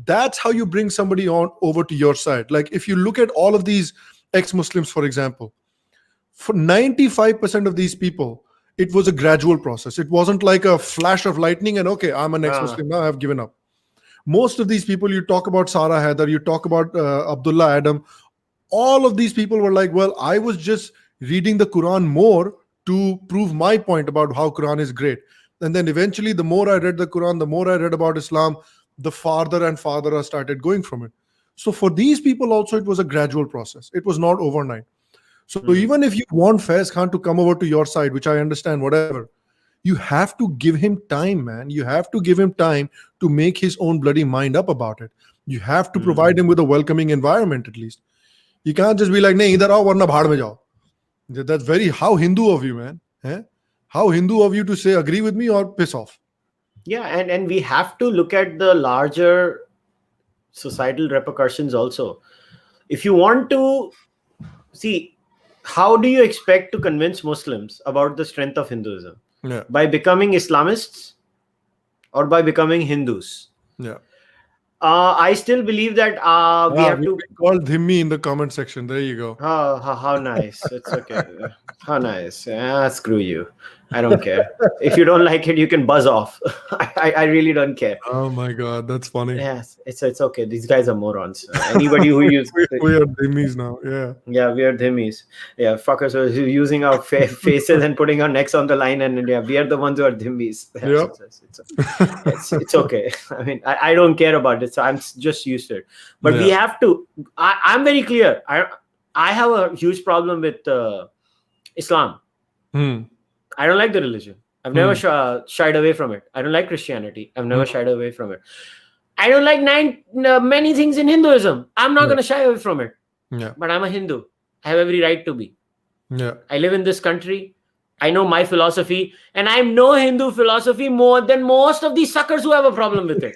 That's how you bring somebody on over to your side. Like if you look at all of these ex-Muslims, for example, for 95% of these people, it was a gradual process. It wasn't like a flash of lightning and okay, I'm an ex-Muslim now, I've given up. Most of these people, you talk about Sarah Heather, you talk about Abdullah Adam, all of these people were like, well, I was just reading the Quran more to prove my point about how Quran is great. And then eventually, the more I read the Quran, the more I read about Islam, the farther and farther I started going from it. So for these people also, it was a gradual process. It was not overnight. So even if you want Faiz Khan to come over to your side, which I understand, whatever, you have to give him time, man. You have to give him time to make his own bloody mind up about it. You have to provide him with a welcoming environment at least. You can't just be like, nahi, idhar aao, warna bhaad mein jao. That's very, how Hindu of you, man. Eh? How Hindu of you to say, agree with me or piss off. Yeah, and we have to look at the larger societal repercussions also. If you want to see, how do you expect to convince Muslims about the strength of Hinduism? Yeah. By becoming Islamists or by becoming Hindus? Yeah. I still believe that we have to be called Dhimmi in the comment section. There you go. How nice. It's okay. How nice. Screw you. I don't care. If you don't like it, you can buzz off. I really don't care. Oh my God, that's funny. Yes, it's okay. These guys are morons. Anybody who uses we are dhimmis now. Yeah, we are dhimmis. Yeah, fuckers who are using our faces and putting our necks on the line, and yeah, we are the ones who are dhimmis. Yep. It's okay. I mean, I don't care about it, so I'm just used to it. But we have to. I'm very clear. I have a huge problem with Islam. I don't like the religion. I've never shied away from it. I don't like Christianity. I've never shied away from it. I don't like many things in Hinduism. I'm not going to shy away from it. Yeah. But I'm a Hindu. I have every right to be. Yeah. I live in this country. I know my philosophy. And I know Hindu philosophy more than most of these suckers who have a problem with it.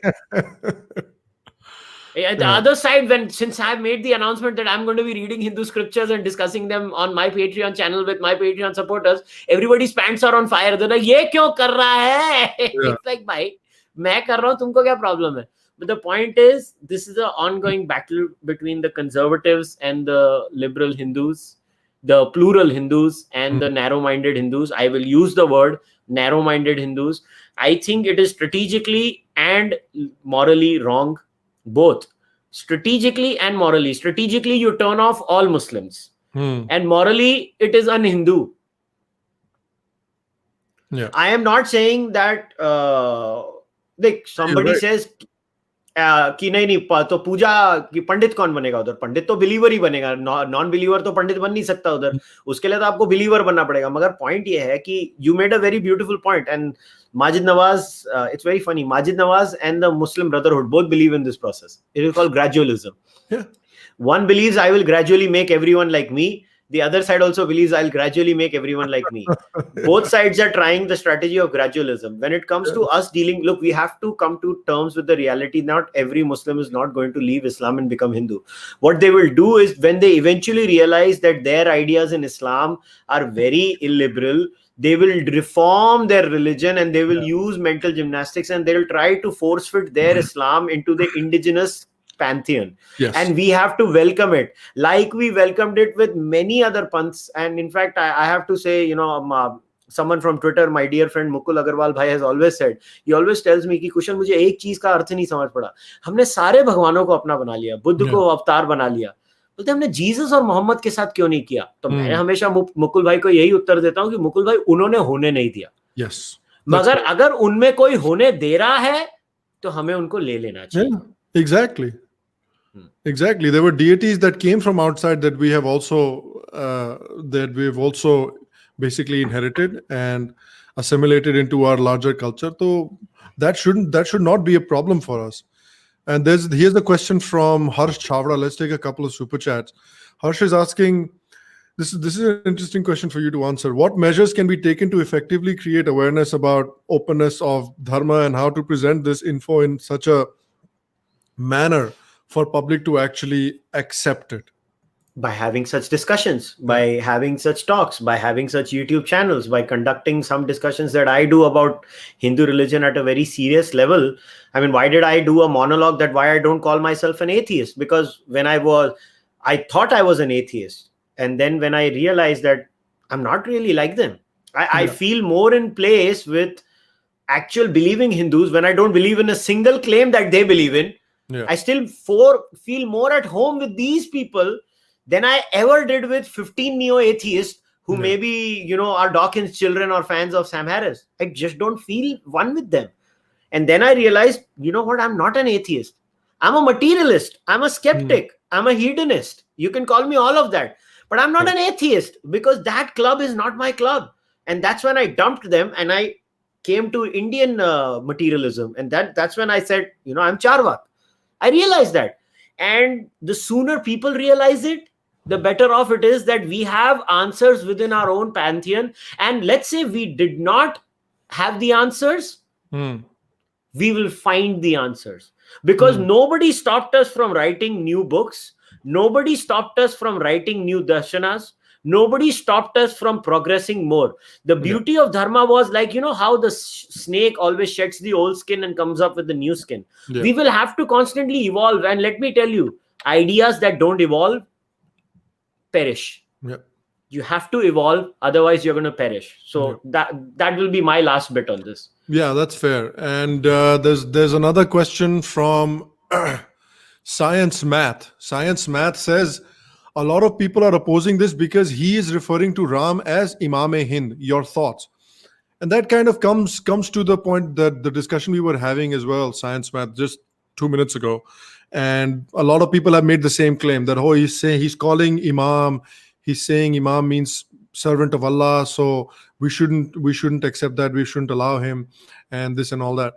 At the other side, since I've made the announcement that I'm going to be reading Hindu scriptures and discussing them on my Patreon channel with my Patreon supporters, everybody's pants are on fire. They're like, "Ye kyon kar raha hai?" It's like, bhai, main kar raha hu, tumko kya problem hai? But the point is, this is an ongoing battle between the conservatives and the liberal Hindus, the plural Hindus and the narrow-minded Hindus. I will use the word narrow-minded Hindus. I think it is strategically and morally wrong. Both strategically and morally. Strategically, you turn off all Muslims, and morally, it is un-Hindu. Yeah. I am not saying that. Like somebody says, कि नहीं तो पूजा की पंडित कौन बनेगा उधर? पंडित तो believer ही बनेगा. Non believer तो पंडित बन नहीं सकता उधर. उसके लिए तो आपको बिलीवर बनना पड़ेगा. मगर पॉइंट ये है कि you made a very beautiful point, and Majid Nawaz, it's very funny. Majid Nawaz and the Muslim Brotherhood both believe in this process. It is called gradualism. Yeah. One believes I will gradually make everyone like me. The other side also believes I'll gradually make everyone like me. Both sides are trying the strategy of gradualism. When it comes to us dealing, look, we have to come to terms with the reality. Not every Muslim is not going to leave Islam and become Hindu. What they will do is when they eventually realize that their ideas in Islam are very illiberal, they will reform their religion and they will use mental gymnastics and they will try to force fit their Islam into the indigenous pantheon. Yes. And we have to welcome it like we welcomed it with many other panths. And in fact, I have to say, someone from Twitter, my dear friend Mukul Agarwal bhai, has always said, he always tells me कि कुशल मुझे एक चीज का अर्थ नहीं समझ पड़ा. हमने सारे भगवानों को अपना बना लिया, बुद्ध को अवतार बना लिया, बोलते हमने जीसस और मोहम्मद के साथ क्यों नहीं किया? तो मैं हमेशा मुकुल भाई को यही उत्तर देता हूँ कि मुकुल भाई उन्होंने होने नहीं दिया. Yes. मगर अगर उनमें कोई होने दे रहा है तो हमें उनको ले लेना चाहिए. Yeah, exactly. Exactly. There were deities that came from outside that we have also basically inherited and assimilated into our larger culture. So that should not be a problem for us. And here's the question from Harsh Chavra. Let's take a couple of super chats. Harsh is asking, This is an interesting question for you to answer. What measures can be taken to effectively create awareness about openness of dharma and how to present this info in such a manner for public to actually accept it? By having such discussions, by having such talks, by having such YouTube channels, by conducting some discussions that I do about Hindu religion at a very serious level. I mean, why did I do a monologue that why I don't call myself an atheist? Because I thought I was an atheist. And then when I realized that I'm not really like them, I feel more in place with actual believing Hindus when I don't believe in a single claim that they believe in. I still feel more at home with these people than I ever did with 15 neo-atheists who maybe, are Dawkins' children or fans of Sam Harris. I just don't feel one with them. And then I realized, you know what? I'm not an atheist. I'm a materialist. I'm a skeptic. I'm a hedonist. You can call me all of that. But I'm not an atheist because that club is not my club. And that's when I dumped them and I came to Indian materialism. And that's when I said, I'm Charvak. I realized that. And the sooner people realize it, the better off it is that we have answers within our own pantheon. And let's say we did not have the answers, we will find the answers. Because nobody stopped us from writing new books. Nobody stopped us from writing new darshanas. Nobody stopped us from progressing more. The beauty of dharma was like, how the snake always sheds the old skin and comes up with the new skin. We will have to constantly evolve. And let me tell you, ideas that don't evolve perish. You have to evolve, otherwise you're going to perish. So that will be my last bit on this. Yeah, that's fair. And there's another question from Science Math. Science Math says a lot of people are opposing this because he is referring to Ram as Imam-e-Hind. Your thoughts? And that kind of comes to the point that the discussion we were having as well, Science Math, just 2 minutes ago. And a lot of people have made the same claim that, he's calling Imam, he's saying Imam means servant of Allah, so we shouldn't accept that, we shouldn't allow him, and this and all that.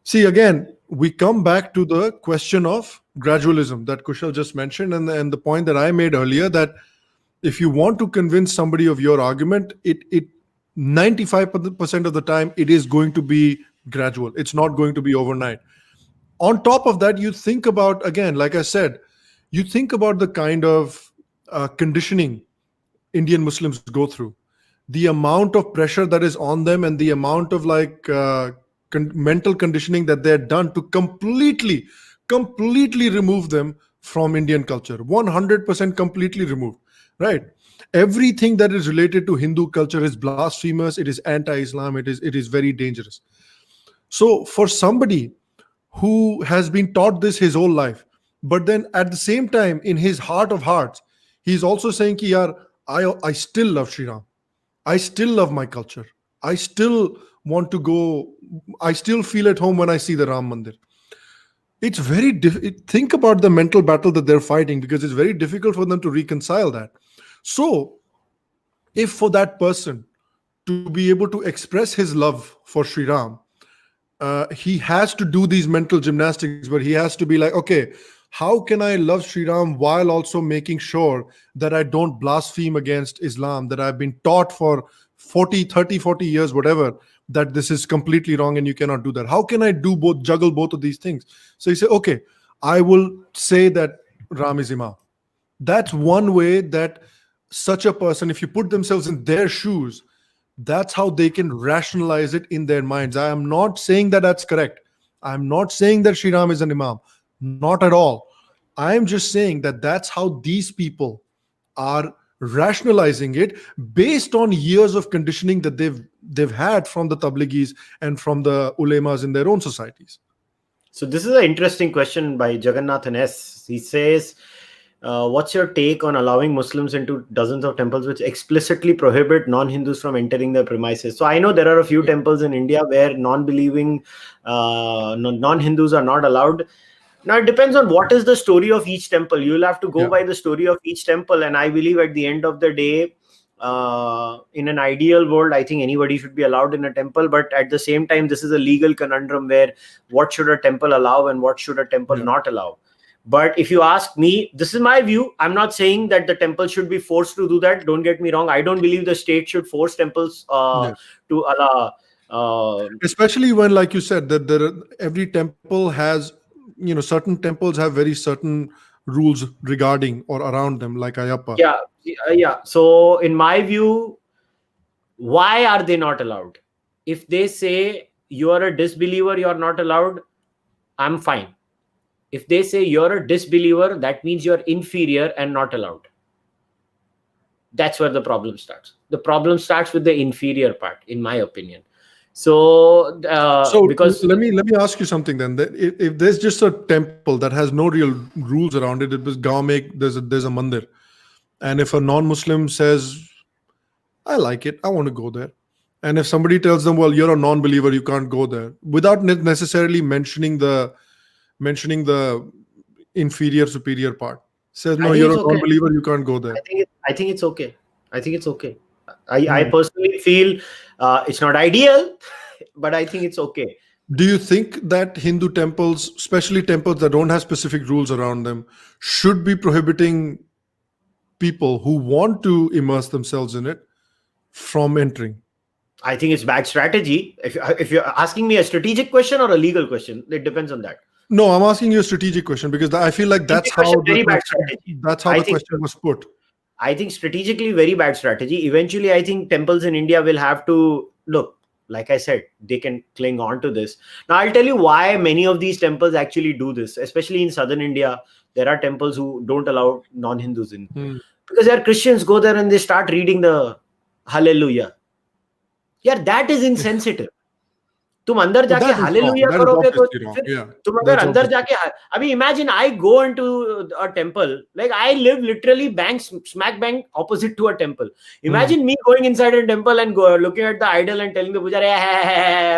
See, again, we come back to the question of gradualism that Kushal just mentioned, and the point that I made earlier, that if you want to convince somebody of your argument, it 95% of the time it is going to be gradual. It's not going to be overnight. On top of that, you think about, again, like I said, you think about the kind of conditioning Indian Muslims go through, the amount of pressure that is on them, and the amount of mental conditioning that they're done to completely remove them from Indian culture. 100% completely removed, right? Everything that is related to Hindu culture is blasphemous. It is anti-Islam. It is very dangerous. So for somebody who has been taught this his whole life, but then at the same time, in his heart of hearts, he's also saying ki yaar, I still love Shri Ram. I still love my culture. I still want to go. I still feel at home when I see the Ram Mandir. It's very think about the mental battle that they're fighting, because it's very difficult for them to reconcile that. So if for that person to be able to express his love for Shri Ram, he has to do these mental gymnastics where he has to be like, okay, how can I love Shri Ram while also making sure that I don't blaspheme against Islam, that I've been taught for 40 years, whatever, that this is completely wrong and you cannot do that. How can I juggle both of these things? So you say, okay, I will say that Ram is Imam. That's one way that such a person, if you put themselves in their shoes, that's how they can rationalize it in their minds. I am not saying that that's correct. I'm not saying that Shri Ram is an Imam. Not at all. I am just saying that that's how these people are rationalizing it based on years of conditioning that they've had from the Tabligis and from the ulemas in their own societies. So this is an interesting question by Jagannathan S. He says, what's your take on allowing Muslims into dozens of temples which explicitly prohibit non-Hindus from entering their premises? So I know there are a few temples in India where non-believing non-Hindus are not allowed. Now, it depends on what is the story of each temple. You'll have to go by the story of each temple. And I believe at the end of the day, in an ideal world, I think anybody should be allowed in a temple. But at the same time, this is a legal conundrum where what should a temple allow and what should a temple not allow? But if you ask me, this is my view. I'm not saying that the temple should be forced to do that. Don't get me wrong. I don't believe the state should force temples to allow. Especially when, like you said, that every temple has, certain temples have very certain rules regarding or around them, like Ayappa. Yeah. So in my view, why are they not allowed? If they say you are a disbeliever, you are not allowed, I'm fine. If they say you're a disbeliever, that means you're inferior and not allowed. That's where the problem starts. The problem starts with the inferior part, in my opinion. So because let me ask you something then. If there's just a temple that has no real rules around it, it was there's a mandir, and if a non-Muslim says, I like it, I want to go there, and if somebody tells them, well, you're a non-believer, you can't go there, without necessarily mentioning the inferior superior part, says, no, you're a non-believer, you can't go there. I think it's okay. I personally feel it's not ideal, but I think it's okay. Do you think that Hindu temples, especially temples that don't have specific rules around them, should be prohibiting people who want to immerse themselves in it from entering? I think it's bad strategy. If you're asking me a strategic question or a legal question, it depends on that. No, I'm asking you a strategic question because I feel like that's how the question was put. I think strategically very bad strategy. Eventually, I think temples in India will have to look, like I said, they can cling on to this. Now, I'll tell you why many of these temples actually do this, especially in southern India. There are temples who don't allow non-Hindus in. Because there are Christians go there and they start reading the Hallelujah. Yeah, that is insensitive. तुम अंदर जाके hallelujah करोगे तो तुम अगर अंदर जाके अभी imagine I go into a temple, like I live literally smack bang opposite to a temple. Imagine me going inside a temple and looking at the idol and telling the pujari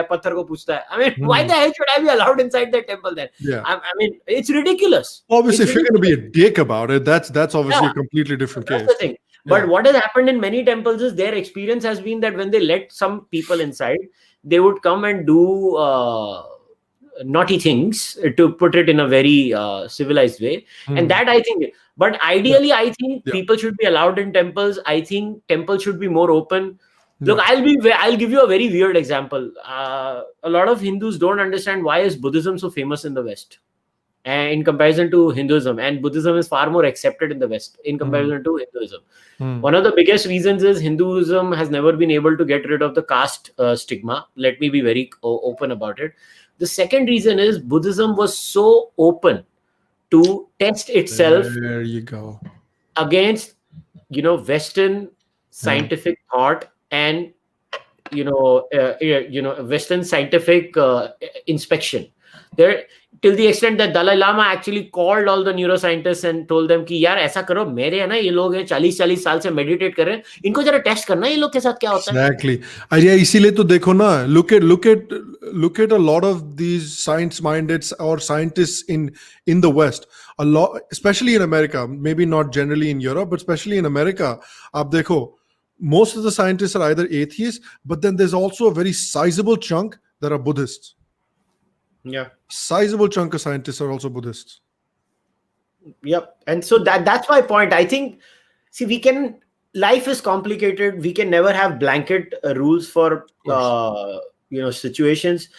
पत्थर को पूछता है. I mean, why the hell should I be allowed inside the temple then? I mean, it's ridiculous. Obviously, if you're going to be a dick about it, that's obviously a completely different case. That's the thing. But what has happened in many temples is their experience has been that when they let some people inside, they would come and do naughty things, to put it in a very civilized way. And that I think, but ideally, I think people should be allowed in temples. I think temples should be more open. Look, I'll give you a very weird example. A lot of Hindus don't understand why is Buddhism so famous in the West in comparison to Hinduism, and Buddhism is far more accepted in the West in comparison to Hinduism. One of the biggest reasons is Hinduism has never been able to get rid of the caste stigma. Let me be very open about it. The second reason is Buddhism was so open to test itself there you go. against, Western scientific thought and, Western scientific inspection. There, till the extent that Dalai Lama actually called all the neuroscientists and told them कि यार ऐसा करो, मेरे है ना ये लोग हैं 40 साल से मेडिटेट कर रहे हैं, इनको जरा टेस्ट करना ये लोग के साथ क्या होता है. Exactly. इसीलिए तो देखो ना, look at a lot of these science-minded or scientists in the West, a lot, especially in America, maybe not generally in Europe, but especially in America. आप देखो, most of the scientists are either atheists, but then there's also a very sizable chunk that are Buddhists. Yeah, sizable chunk of scientists are also Buddhists. Yep. And so that's my point. I think, life is complicated. We can never have blanket rules for situations.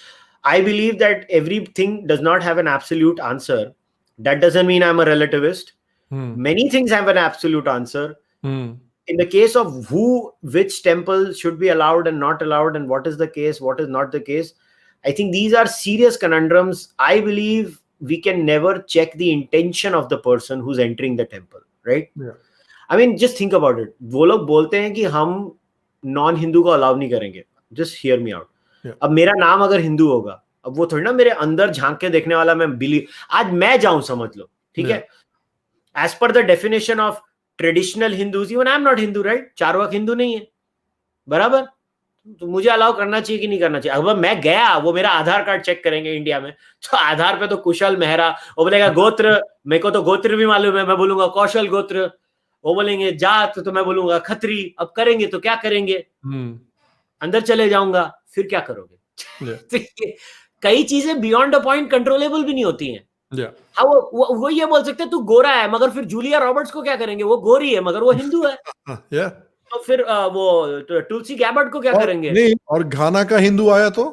I believe that everything does not have an absolute answer. That doesn't mean I'm a relativist. Many things have an absolute answer. In the case of which temple should be allowed and not allowed, and what is the case, what is not the case, I think these are serious conundrums. I believe we can never check the intention of the person who's entering the temple, right? Yeah. I mean, just think about it. वो लोग बोलते हैं कि हम non-Hindu को allow नहीं करेंगे. Just hear me out. अब मेरा नाम अगर हिंदू होगा, अब वो थोड़ी ना मेरे अंदर झांक के देखने वाला मैं बिलीव, आज मैं जाऊं समझ लो, ठीक है? As per the definition of traditional Hindus, even I'm not Hindu, right? Charvaka Hindu नहीं है, बराबर? तो मुझे अलाउ करना चाहिए कि नहीं करना चाहिए? अब मैं गया, वो मेरा आधार कार्ड चेक करेंगे इंडिया में, तो आधार पे तो कुशल मेहरा, वो बोलेगा गोत्र, मेरे को तो गोत्र भी मालूम है, मैं बोलूंगा कौशल गोत्र, वो बोलेंगे जात, तो मैं बोलूंगा खत्री. अब करेंगे तो क्या करेंगे? अंदर चले जाऊंगा, फिर क्या करोगे? कई चीजें बियॉन्ड अ पॉइंट कंट्रोलेबल भी नहीं होती हैं. Yeah. हाँ, वो ये बोल सकते हैं तू गोरा है, मगर फिर जूलिया रॉबर्ट्स को क्या करेंगे, वो गोरी है मगर वो हिंदू है। Yeah. तो फिर वो तुलसी गैबर्ट को क्या और करेंगे, नहीं, और घाना का हिंदू आया तो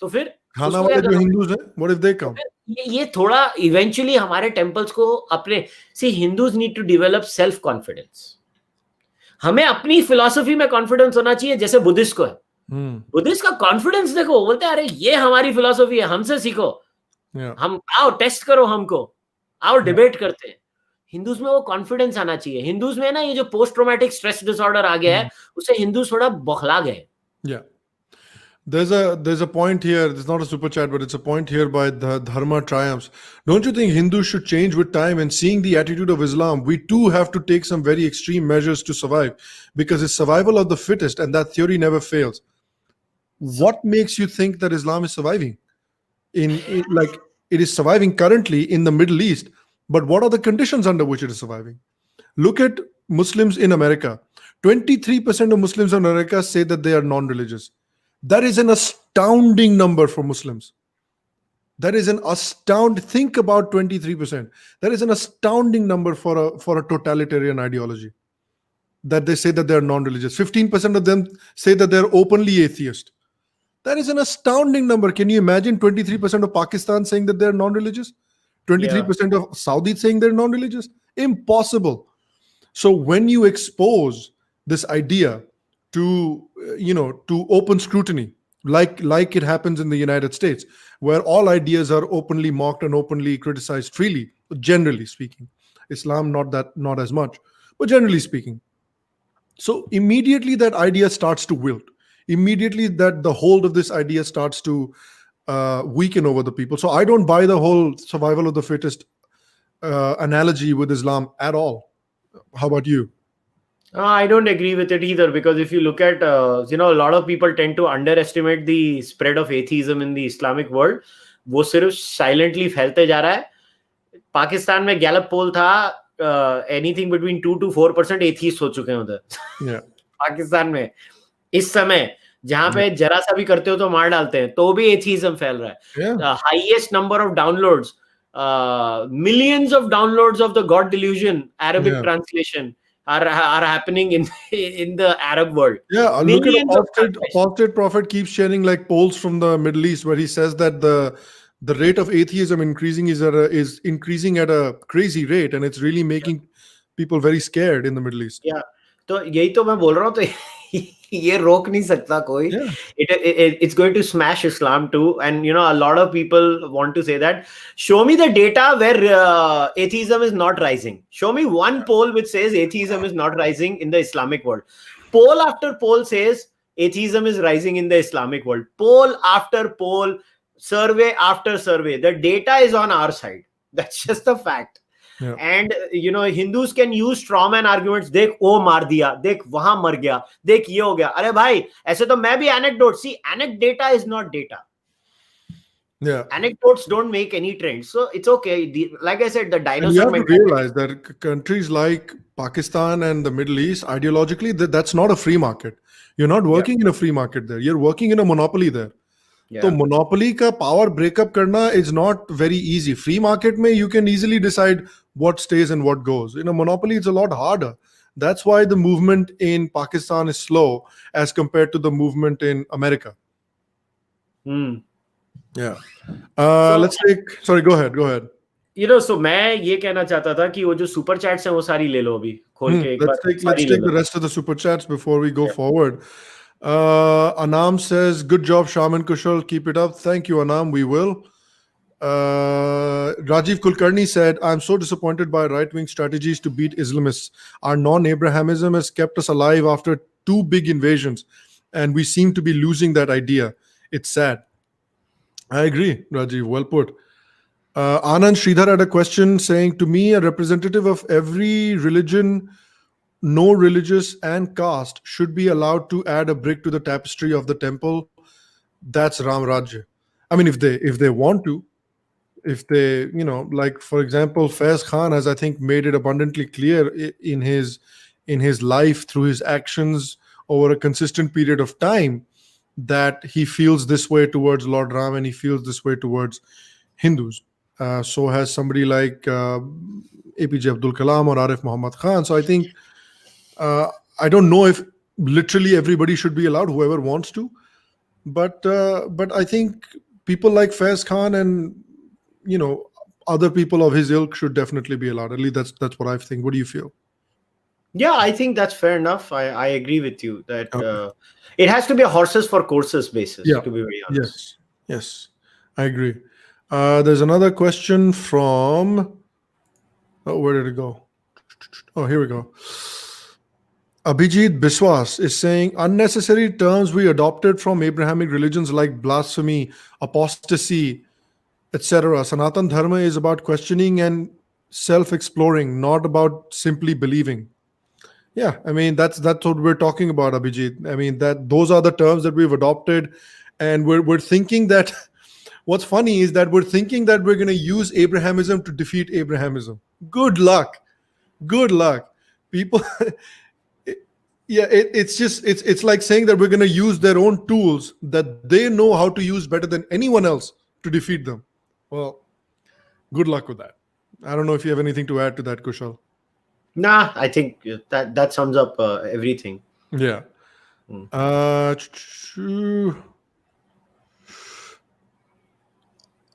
फिर घाना उसको क्या वाले जो करोगे? हिंदूज हैं, व्हाट इफ दे तो कम? फिर ये थोड़ा इवेंचुअली हमारे टेम्पल्स को अपने, see Hindus need to develop self confidence. हमें अपनी फिलॉसफी में कॉन्फिडेंस होना चाहिए, जैसे बुद्धिस्ट को है। बुद्धिस्ट का कॉन्फिडेंस देखो, वो बोलते हैं अरे ये हमारी फिलॉसफी है, हमसे सीखो, Yeah. हम आओ टेस्ट करो हमको, आओ डिबेट करते हैं। हिंदूज में वो कॉन्फिडेंस आना चाहिए। हिंदूज में ना ये जो पोस्ट ट्रॉमेटिक स्ट्रेस डिसऑर्डर आ गया है, उससे हिंदूज थोड़ा बौखला गए। Yeah. There's a point here. It's not a super chat, but it's a point here by the Dharma triumphs. Don't you think Hindus should change with time? And seeing the attitude of Islam, we too have to take some very extreme measures to survive, because it's survival of the fittest, and that theory never fails. What makes you think that Islam is surviving? Like it is surviving currently in the Middle East, but what are the conditions under which it is surviving? Look at Muslims in America. 23% of Muslims in America say that they are non-religious. That is an astounding number for Muslims. That is an think about 23%. That is an astounding number for a totalitarian ideology. That they say that they are non-religious. 15% of them say that they are openly atheist. That is an astounding number. Can you imagine 23% of Pakistan saying that they are non-religious? 23% of Saudi saying they're non-religious? Impossible. So when you expose this idea to to open scrutiny, like it happens in the United States, where all ideas are openly mocked and openly criticized freely, generally speaking. Islam not as much, but generally speaking. So immediately that idea starts to wilt. Immediately that the hold of this idea starts to weaken over the people. So I don't buy the whole survival of the fittest analogy with Islam at all. How about you? I don't agree with it either, because if you look at, a lot of people tend to underestimate the spread of atheism in the Islamic world. वो सिर्फ silently फैलते जा रहा है. पाकिस्तान में Gallup पोल था, anything between 2 to 4% atheist हो चुके हैं उधर. Yeah. पाकिस्तान में इस समय जहां पे जरा सा भी करते हो तो मार डालते हैं, तो भी एथीज्म फैल रहा है. Highest number of downloads, millions of downloads of the God Delusion Arabic translation are happening in the Arab world. Yeah, look at apostate prophet keeps sharing like polls from the Middle East where he says that the rate of atheism is increasing at a crazy rate, and it's really making people very scared in the Middle East. Yeah, तो यही तो मैं बोल रहा हूँ, तो ये रोक नहीं सकता कोई. It's going to smash Islam too, and a lot of people want to say that. Show me the data where atheism is not rising. Show me one poll which says atheism is not rising in the Islamic world. Poll after poll says atheism is rising in the Islamic world. Poll after poll, survey after survey. The data is on our side. That's just a fact. Yeah. And Hindus can use straw man arguments. देख वो मार दिया, देख वहां मर गया, देख ये हो गया. अरे भाई, ऐसे तो मैं भी anecdote. See, anecdata is not data. Yeah. Anecdotes don't make any trends, so it's okay. Like I said, the dinosaur. And you have to realize that countries like Pakistan and the Middle East, ideologically, that's not a free market. You're not working in a free market there. You're working in a monopoly there. So monopoly ka power breakup karna is not very easy. Free market mein you can easily decide what stays and what goes. In a monopoly, it's a lot harder. That's why the movement in Pakistan is slow as compared to the movement in America. Yeah. Let's take. Sorry, go ahead. So मैं ये कहना चाहता था कि वो जो super chats हैं वो सारी ले लो अभी खोल के एक बार. Let's take the rest of the super chats before we go forward. Anam says, good job, Sham and Kushal. Keep it up. Thank you, Anam. We will. Rajiv Kulkarni said, I'm so disappointed by right-wing strategies to beat Islamists. Our non-Abrahamism has kept us alive after 2 big invasions, and we seem to be losing that idea. It's sad. I agree, Rajiv. Well put. Anand Sridhar had a question saying, to me, a representative of every religion, no religious and caste should be allowed to add a brick to the tapestry of the temple. That's Ram Rajya. I mean, if they want to, if they, like for example, Faiz Khan has, I think, made it abundantly clear in his life through his actions over a consistent period of time that he feels this way towards Lord Ram and he feels this way towards Hindus. So has somebody like APJ Abdul Kalam or Arif Muhammad Khan. So I think I don't know if literally everybody should be allowed, whoever wants to, but I think people like Faiz Khan and other people of his ilk should definitely be allowed. At least that's what I think. What do you feel? Yeah, I think that's fair enough. I agree with you that Okay. it has to be a horses for courses basis, Yeah. to be very honest. Yes, I agree. There's another question from. Oh, where did it go? Oh, here we go. Abhijit Biswas is saying unnecessary terms we adopted from Abrahamic religions like blasphemy, apostasy, etc. Sanatan Dharma is about questioning and self-exploring, not about simply believing. Yeah, I mean that's what we're talking about, Abhijit. I mean that those are the terms that we've adopted, and we're thinking that. What's funny is that we're thinking that we're going to use Abrahamism to defeat Abrahamism. Good luck. Good luck. People. Yeah, it's like saying that we're going to use their own tools that they know how to use better than anyone else to defeat them. Well, good luck with that. I don't know if you have anything to add to that, Kushal. Nah, I think that sums up everything. Yeah.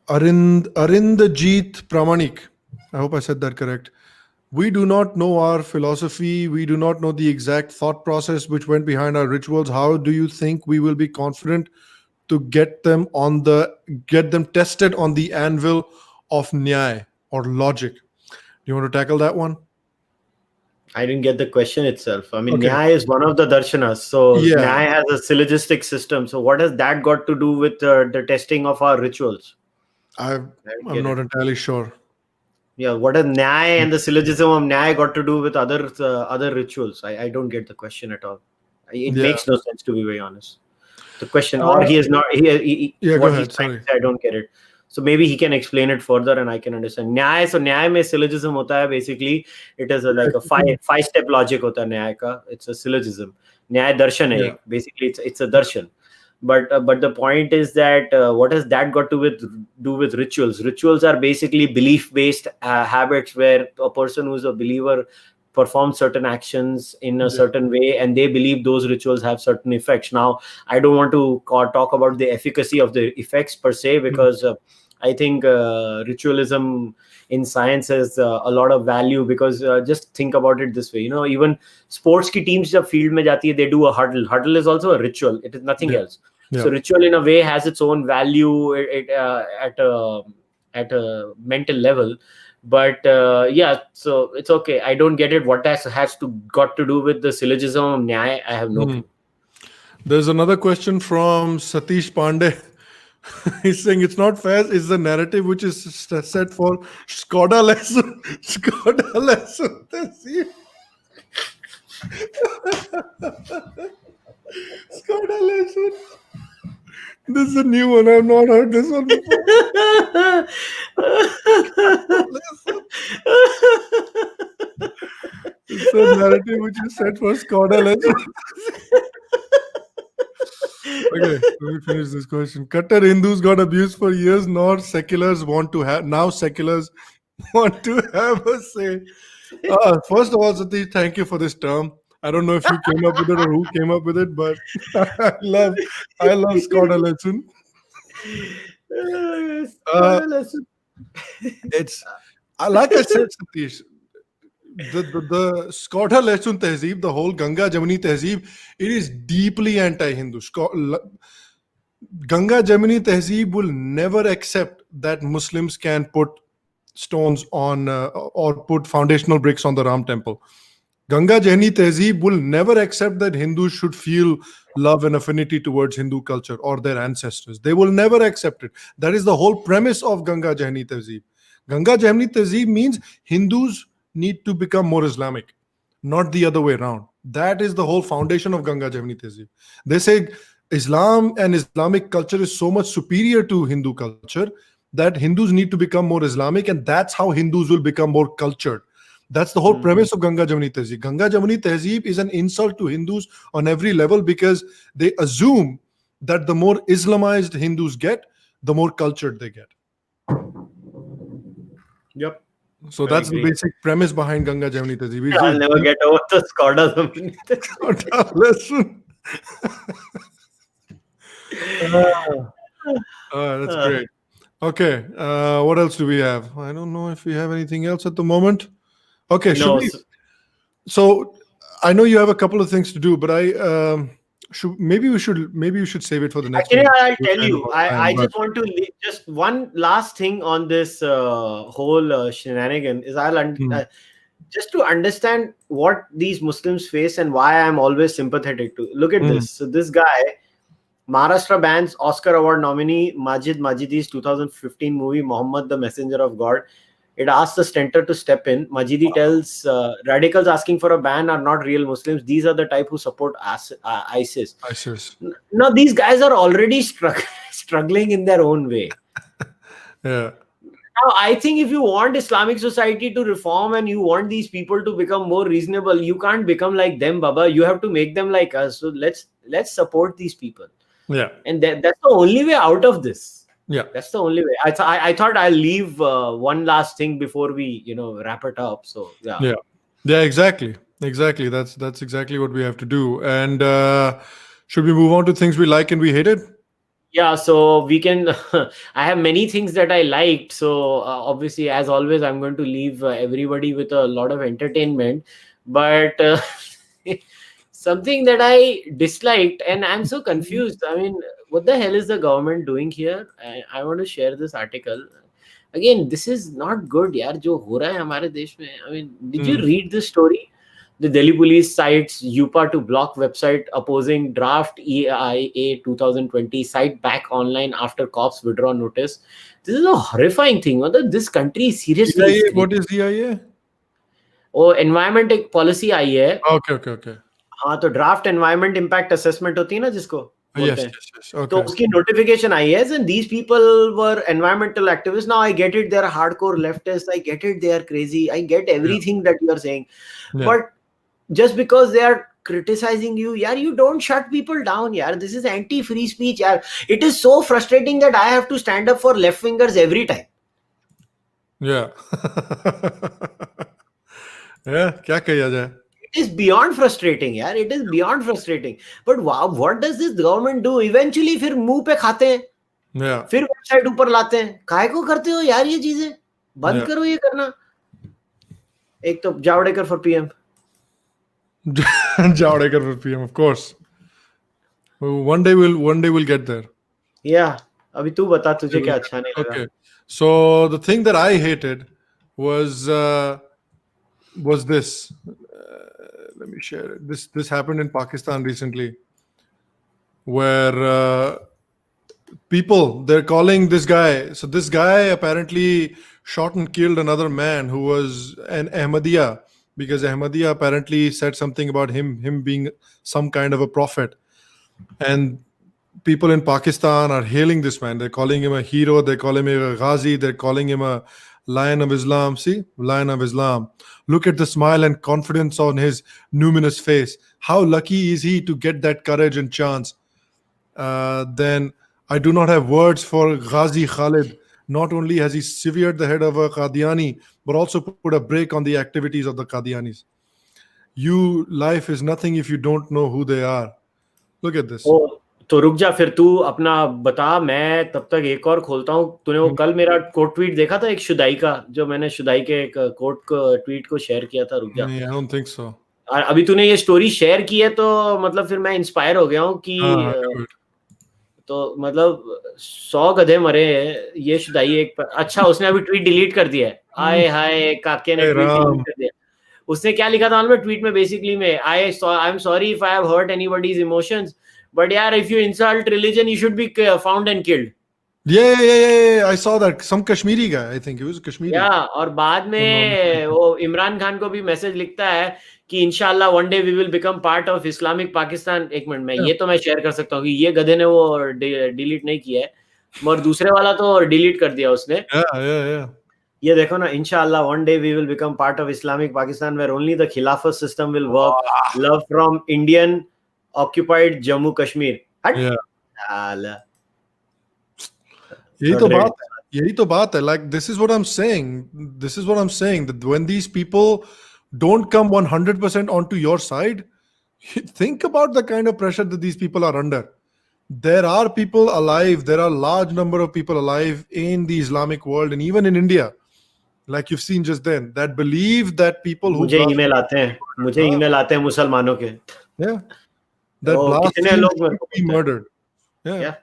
Arindajit Pramanik. I hope I said that correct. We do not know our philosophy. We do not know the exact thought process which went behind our rituals. How do you think we will be confident to get them tested on the anvil of nyay or logic? Do you want to tackle that one? I didn't get the question itself. I mean, Okay. Nyaya is one of the darshanas. So Yeah. Nyaya has a syllogistic system. So what has that got to do with the testing of our rituals? I'm not entirely sure. Yeah, what has Nyaya and the syllogism of Nyaya got to do with other rituals? I don't get the question at all. It makes no sense, to be very honest. The question, or he is not. Yeah, go what ahead. he's trying Sorry. to say, I don't get it. So maybe he can explain it further, and I can understand. Nyaya. So Nyaya mein syllogism hota hai. Basically, it is like a five step logic hota hai Nyaya ka. It's a syllogism. Nyaya darshan hai. Yeah. Basically, it's a darshan. But the point is that what has that got to do with rituals? Rituals are basically belief based habits where a person who's a believer performs certain actions in a certain way, and they believe those rituals have certain effects. Now, I don't want to talk about the efficacy of the effects per se, because I think ritualism in science has a lot of value, because just think about it this way, even sports ki teams jab field mein jati hai, they do a huddle is also a ritual. It is nothing else. So ritual in a way has its own value at a mental level. But yeah, so it's okay. I don't get it. What has got to do with the syllogism of Nyaya? I have no clue. There's another question from Satish Pandey. He's saying it's not fair. It's the narrative which is set for Skoda lesson. Skoda lesson. Skoda lesson. This is a new one. I've not heard this one before. It's a narrative which is set for Skoda lesson. Okay, let me finish this question. Kattar Hindus got abused for years, now seculars want to have a say. First of all, Satish, thank you for this term. I don't know if you came up with it or who came up with it, but I love Skoda lesson. It's like I said, Satish, the Skoda lesson tehzeeb, the whole Ganga Jamuni tehzeeb, it is deeply anti-Hindu. Ganga Jamuni tehzeeb will never accept that Muslims can put stones on or put foundational bricks on the Ram temple. Ganga Jamuni tehzeeb will never accept that Hindus should feel love and affinity towards Hindu culture or their ancestors. They will never accept it. That is the whole premise of Ganga Jamuni tehzeeb. Ganga Jamuni tehzeeb means Hindus need to become more Islamic, not the other way around. That is the whole foundation of Ganga Jamuni tehzeeb. They say Islam and Islamic culture is so much superior to Hindu culture that Hindus need to become more Islamic, and that's how Hindus will become more cultured. That's the whole premise of Ganga Jamuni tehzeeb. Ganga Jamuni tehzeeb is an insult to Hindus on every level, because they assume that the more Islamized Hindus get, the more cultured they get. Yep. So that's the basic premise behind Ganga Jamuni Tehzeeb. I'll never get over the Skoda Zamuni Skoda lesson. That's great. Okay, what else do we have? I don't know if we have anything else at the moment. Okay, should we? So I know you have a couple of things to do, but maybe you should save it for the next. Actually, I'll tell you. I just want to just one last thing on this whole shenanigan is just to understand what these Muslims face and why I'm always sympathetic to. Look at this. So this guy, Maharashtra bans Oscar Award nominee Majid Majidi's 2015 movie Muhammad the Messenger of God. It asks the center to step in. Majidi tells radicals asking for a ban are not real Muslims. These are the type who support ISIS. Now, these guys are already struggling in their own way. Yeah. Now, I think if you want Islamic society to reform and you want these people to become more reasonable, you can't become like them, Baba. You have to make them like us. So let's support these people. Yeah. And that's the only way out of this. Yeah, that's the only way. I thought I'll leave one last thing before we wrap it up. So yeah, exactly. That's exactly what we have to do. And should we move on to things we like and we hated? Yeah, so we can. I have many things that I liked. So obviously, as always, I'm going to leave everybody with a lot of entertainment. But something that I disliked, and I'm so confused. I mean, what the hell is the government doing here? I want to share this article. Again, this is not good, yaar, jo ho raha hai hamare desh mein. I mean, did you read this story? The Delhi police cites UPA to block website opposing draft EIA 2020, site back online after cops withdraw notice. This is a horrifying thing. This country seriously. EIA, what is EIA? Oh, environment policy आई है. Okay. हाँ, तो draft environment impact assessment होती है ना जिसको बोलते हैं. Okay. तो उसकी नोटिफिकेशन आई है and these people were environmental activists. Now I get it, they're hardcore leftists. I get it, they are crazy. I get everything that you are saying. But just because they are criticizing you, you don't shut people down. This is anti-free speech. It is so frustrating that I have to stand up for left wingers every time. Yeah. क्या किया जाए? It is beyond frustrating, It is beyond frustrating. But wow, what does this government do? Eventually, फिर मुंह पे खाते हैं. फिर website ऊपर लाते हैं. काहे को करते हो यार ये चीजें? बंद करो ये करना. एक तो Javadekar for PM. Javadekar for PM, of course. One day we'll get there. Yeah. अभी तू बता तुझे क्या अच्छा नहीं लगा. Okay. So the thing that I hated was this. Let me share it. This happened in Pakistan recently, where people, they're calling this guy. So this guy apparently shot and killed another man who was an Ahmadiyya, because Ahmadiyya apparently said something about him being some kind of a prophet. And people in Pakistan are hailing this man. They're calling him a hero. They call him a Ghazi. They're calling him a Lion of Islam. See? Lion of Islam. Look at the smile and confidence on his numinous face. How lucky is he to get that courage and chance? Then I do not have words for Ghazi Khalid. Not only has he severed the head of a Qadiani, but also put a break on the activities of the Qadianis. Life is nothing if you don't know who they are. Look at this. तो रुक जा, फिर तू अपना बता, मैं तब तक एक और खोलता हूँ. तूने वो कल मेरा कोट ट्वीट देखा था एक शुदाई का, जो मैंने शुदाई के एक कोट को ट्वीट को शेयर किया था? रुक जा. I don't think so. अभी तूने ये स्टोरी शेयर की है तो मतलब फिर मैं इंस्पायर हो गया हूँ कि तो मतलब 100 गधे मरे ये शुदाई एक पर. अच्छा, उसने अभी ट्वीट डिलीट कर दिया है. आए हाय, काके ने ट्वीट डिलीट कर दिया. उसने क्या लिखा था में ट्वीट में? बेसिकली में I am sorry if I have hurt anybody's emotions, but if you insult religion, you should be found and killed. Yeah. I saw that. Some Kashmiri guy, I think he was Kashmiri. Yeah, और बाद में वो इमरान खान को भी message लिखता है कि इंशाल्लाह one day we will become part of Islamic Pakistan. एक मिनट में ये तो मैं शेयर कर सकता हूँ कि ये गधे ने वो डिलीट नहीं किया है, मगर दूसरे वाला तो डिलीट कर दिया उसने. Yeah. ये देखो ना, इंशाल्लाह one day we will become part of Islamic Pakistan where only the Khilafat system will work. Love from Indian occupied Jammu Kashmir. यही तो बात है. यही तो बात है. Like, this is what I'm saying. This is what I'm saying. That when these people don't come 100% onto your side, think about the kind of pressure that these people are under. There are people alive. There are large number of people alive in the Islamic world and even in India, like you've seen just then, that believe that people who मुझे email आते हैं मुसलमानों के. Yeah. That कितने blasphemes लोग मेरे should को be बोलते हैं. murdered. Yeah. Yeah.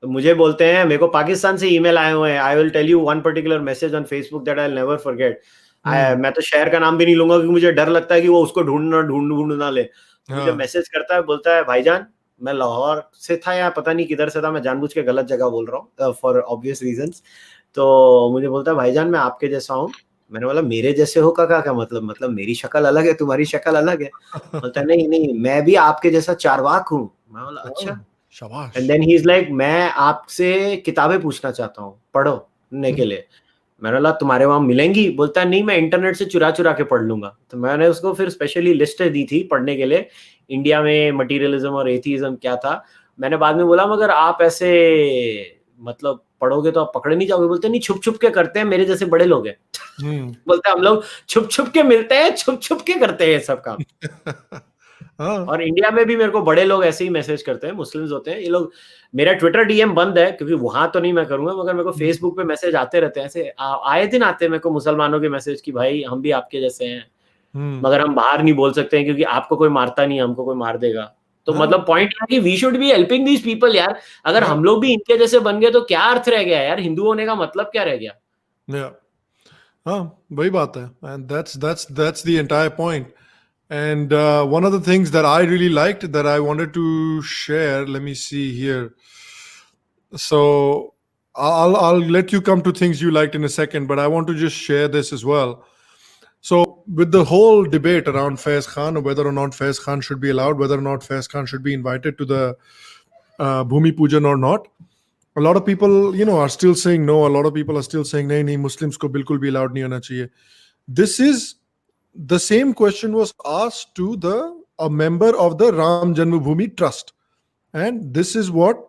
तो मुझे बोलते हैं, मेरे को पाकिस्तान से ईमेल आए हुए हैं. I will tell you one particular message on Facebook that I will never forget. मैं तो शहर का नाम भी नहीं लूंगा क्योंकि मुझे डर लगता है कि वो उसको ढूंढ ना ले. मुझे मैसेज करता है, बोलता है भाईजान मैं लाहौर से था या पता नहीं किधर से था, मैं जानबूझ के गलत जगह बोल रहा हूँ फॉर ऑब्वियस रीजंस. तो मुझे बोलता है भाईजान मैं आपके जैसा हूँ. मैंने बोला मेरे जैसे हो का क्या मतलब मेरी शक्ल अलग है, तुम्हारी शक्ल अलग है. बोलता है नहीं मैं भी आपके जैसा चारवाक हूँ. मैं बोला अच्छा. And then he is like मैं आपसे किताबें पूछना चाहता हूँ पढ़ने के लिए. मैंने बोला तुम्हारे वहां मिलेंगी? बोलता है नहीं मैं इंटरनेट से चुरा के पढ़ लूंगा. तो मैंने उसको फिर स्पेशली लिस्ट दी थी पढ़ने के लिए, इंडिया में मटीरियलिज्म और एथीइज्म क्या था. मैंने बाद में बोला मगर आप ऐसे मतलब पढ़ोगे तो आप पकड़े नहीं जाओगे. बोलते नहीं छुप के करते हैं, मेरे जैसे बड़े लोग हैं. बोलते हम लोग छुप के मिलते हैं, छुप के करते हैं सब काम. और इंडिया में भी मेरे को बड़े लोग ऐसे ही मैसेज करते हैं, मुस्लिम्स होते हैं ये लोग. मेरा ट्विटर डीएम बंद है क्योंकि वहां तो नहीं मैं करूंगा, मगर मेरे को फेसबुक पे मैसेज आते रहते हैं. ऐसे आए दिन आते हैं मेरे को मुसलमानों के मैसेज कि भाई हम भी आपके जैसे हैं, मगर हम बाहर नहीं बोल सकते हैं क्योंकि आपको कोई मारता नहीं, हमको कोई मार देगा. तो मतलब पॉइंट है कि we should be helping these people यार. अगर हम लोग भी इनके जैसे बन गए तो क्या अर्थ रह गया यार, हिंदू होने का मतलब क्या रह गया. हाँ वही बात है. And that's the entire point. And one of the things that I really liked that I wanted to share, let me see here. So I'll let you come to things you liked in a second, but I want to just share this as well. So with the whole debate around Faiz Khan, whether or not Faiz Khan should be allowed, whether or not Faiz Khan should be invited to the Bhoomi Poojan or not, a lot of people, are still saying no. A lot of people are still saying, nahi, Muslims ko bilkul bhi allowed nahi hona chahiye. This is the same question was asked to a member of the Ram Janmabhoomi Trust, and this is what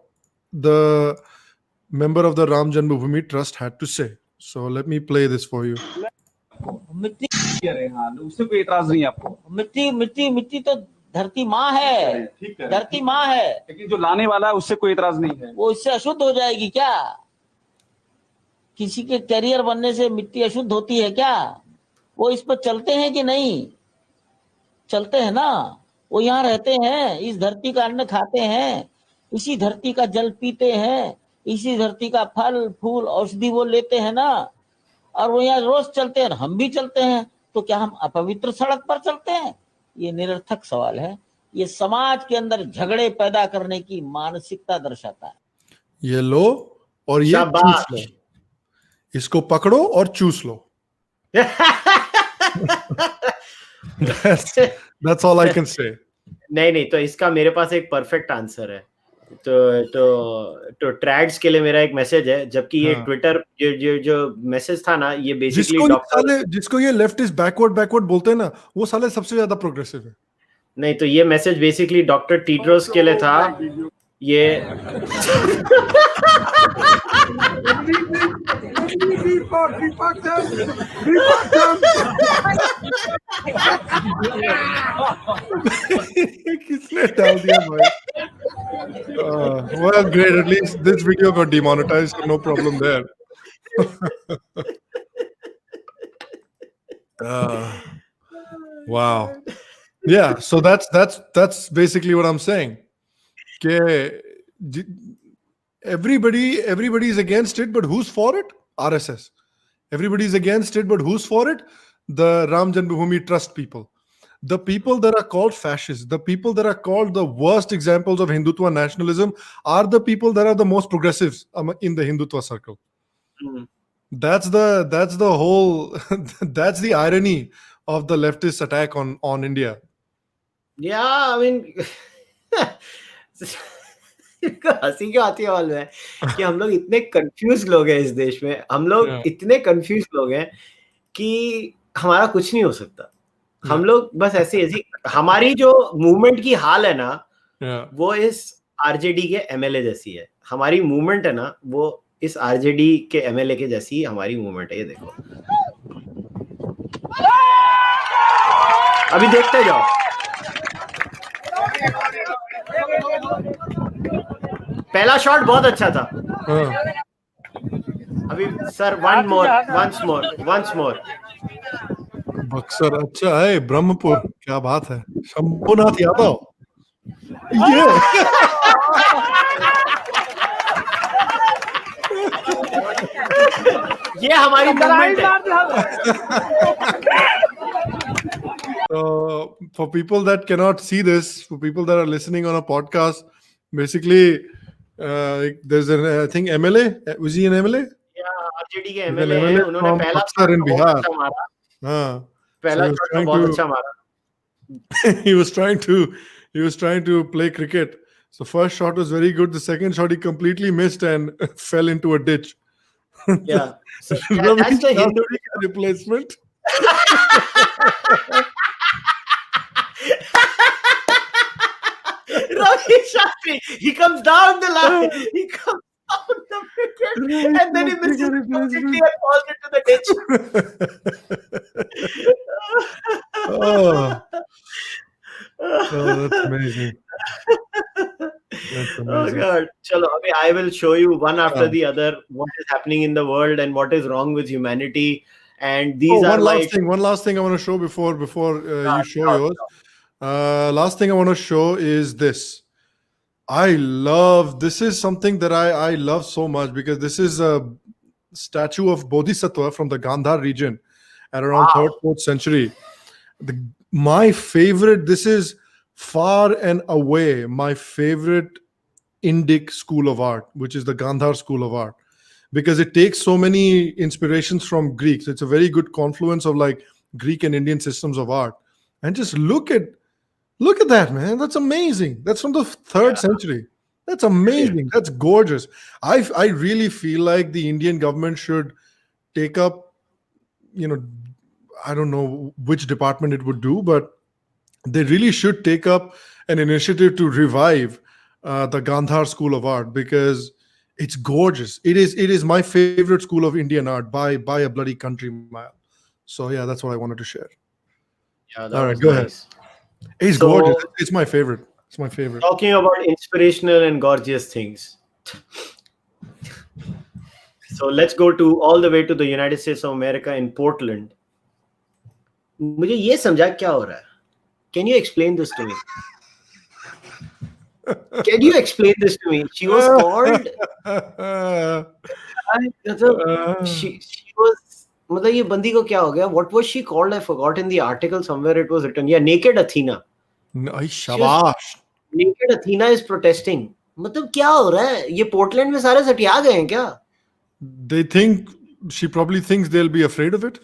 the member of the Ram Janmabhoomi Trust had to say. So let me play this for you. मिट्टी उससे कोई एतराज नहीं आपको? मिट्टी तो धरती माँ है, ठीक है, धरती माँ है, लेकिन जो लाने वाला है उससे कोई एतराज नहीं है. वो इससे अशुद्ध हो जाएगी क्या? किसी के कैरियर बनने से मिट्टी अशुद्ध होती है क्या? वो इस पर चलते हैं कि नहीं? चलते हैं ना. वो यहाँ रहते हैं, इस धरती का अन्न खाते हैं, इसी धरती का जल पीते हैं, इसी धरती का फल फूल औषधि वो लेते हैं ना. और वो यहाँ रोज चलते हैं, हम भी चलते हैं. तो क्या हम अपवित्र सड़क पर चलते हैं? ये निरर्थक सवाल है. ये समाज के अंदर झगड़े पैदा करने की मानसिकता दर्शाता है. ये लो और ये चूस लो, इसको पकड़ो और चूस लो. That's all I can say. नहीं तो इसका मेरे पास एक परफेक्ट आंसर है. तो ट्रैड्स के लिए मेरा एक मैसेज है, जबकि ये ट्विटर जो मैसेज था ना, ये बेसिकली जिसको ये लेफ्टिस्ट बैकवर्ड बोलते हैं ना, वो साले सबसे ज्यादा प्रोग्रेसिव है. नहीं तो ये मैसेज बेसिकली डॉक्टर टीड्रोस के लिए था. ये किसने डाल दिया भाई? Well, great. At least this video got demonetized, so no problem there. Wow. Yeah. So that's basically what I'm saying. Everybody is against it, but who's for it? RSS. Everybody is against it, but who's for it? The Ram Janmabhoomi Trust people. The people that are called fascists, the people that are called the worst examples of Hindutva nationalism are the people that are the most progressives in the Hindutva circle. That's the whole, that's the irony of the leftist attack on India. Yeah, I mean, हंसी क्यों आती है वाल में कि हम लोग इतने कंफ्यूज लोग हैं इस देश में. हम लोग इतने कंफ्यूज लोग हैं कि हमारा कुछ नहीं हो सकता. हम लोग बस ऐसी हमारी जो मूवमेंट की हाल है ना, वो इस आरजेडी के एमएलए जैसी है. हमारी मूवमेंट है ना, वो इस आरजेडी के एमएलए के जैसी हमारी मूवमेंट है, ये देखो। अभी देखते जाओ। पहला शॉट बहुत अच्छा था। अभी सर वंस मोर। बक्सर अच्छा है, ब्रह्मपुर, क्या बात है। शंभुनाथ यादव, ये ये हमारी मूवमेंट है। For people that cannot see this, for people that are listening on a podcast, basically, there's an I think MLA. Was he an MLA? Yeah, RJD के एमएलए हैं। उन्होंने पहला शॉट in Bihar. अच्छा मारा। हाँ, पहला shot बहुत अच्छा मारा। he was trying to play cricket. So first shot was very good. The second shot he completely missed and fell into a ditch. Yeah, so that's the Hindu replacement. Ravi Shastri, he comes down the line, he comes down the wicket, and then he misses it completely and falls into the ditch. Oh, that's amazing. Oh God. Chalo, okay, I will show you one after the other what is happening in the world and what is wrong with humanity. And these are one last thing I want to show before you show yours. Last thing I want to show is this. This is something that I love so much, because this is a statue of Bodhisattva from the Gandhar region at around 3rd, 4th century. My favorite, this is far and away my favorite Indic school of art, which is the Gandhar school of art, because it takes so many inspirations from Greeks. It's a very good confluence of like Greek and Indian systems of art. And just look at that, man. That's amazing. That's from the 3rd century. That's amazing. That's gorgeous. I really feel like the Indian government should take up, I don't know which department it would do, but they really should take up an initiative to revive the Gandhar School of Art, because it's gorgeous. It is my favorite school of Indian art by a bloody country mile. So yeah, that's what I wanted to share. Yeah, all right, go ahead. It's gorgeous. It's my favorite. It's my favorite. Talking about inspirational and gorgeous things. So let's go all the way to the United States of America in Portland. मुझे ये समझा क्या हो रहा है? Can you explain this to me? Can you explain this to me? She was called. She was. मतलब ये बंदी को क्या हो गया? What was she called? I forgot in the article somewhere it was written. Yeah, Naked Athena. शाबाश. Naked Athena is protesting. मतलब क्या हो रहा है? ये पोर्टलैंड में सारे सटिया गए हैं क्या? She probably thinks they'll be afraid of it.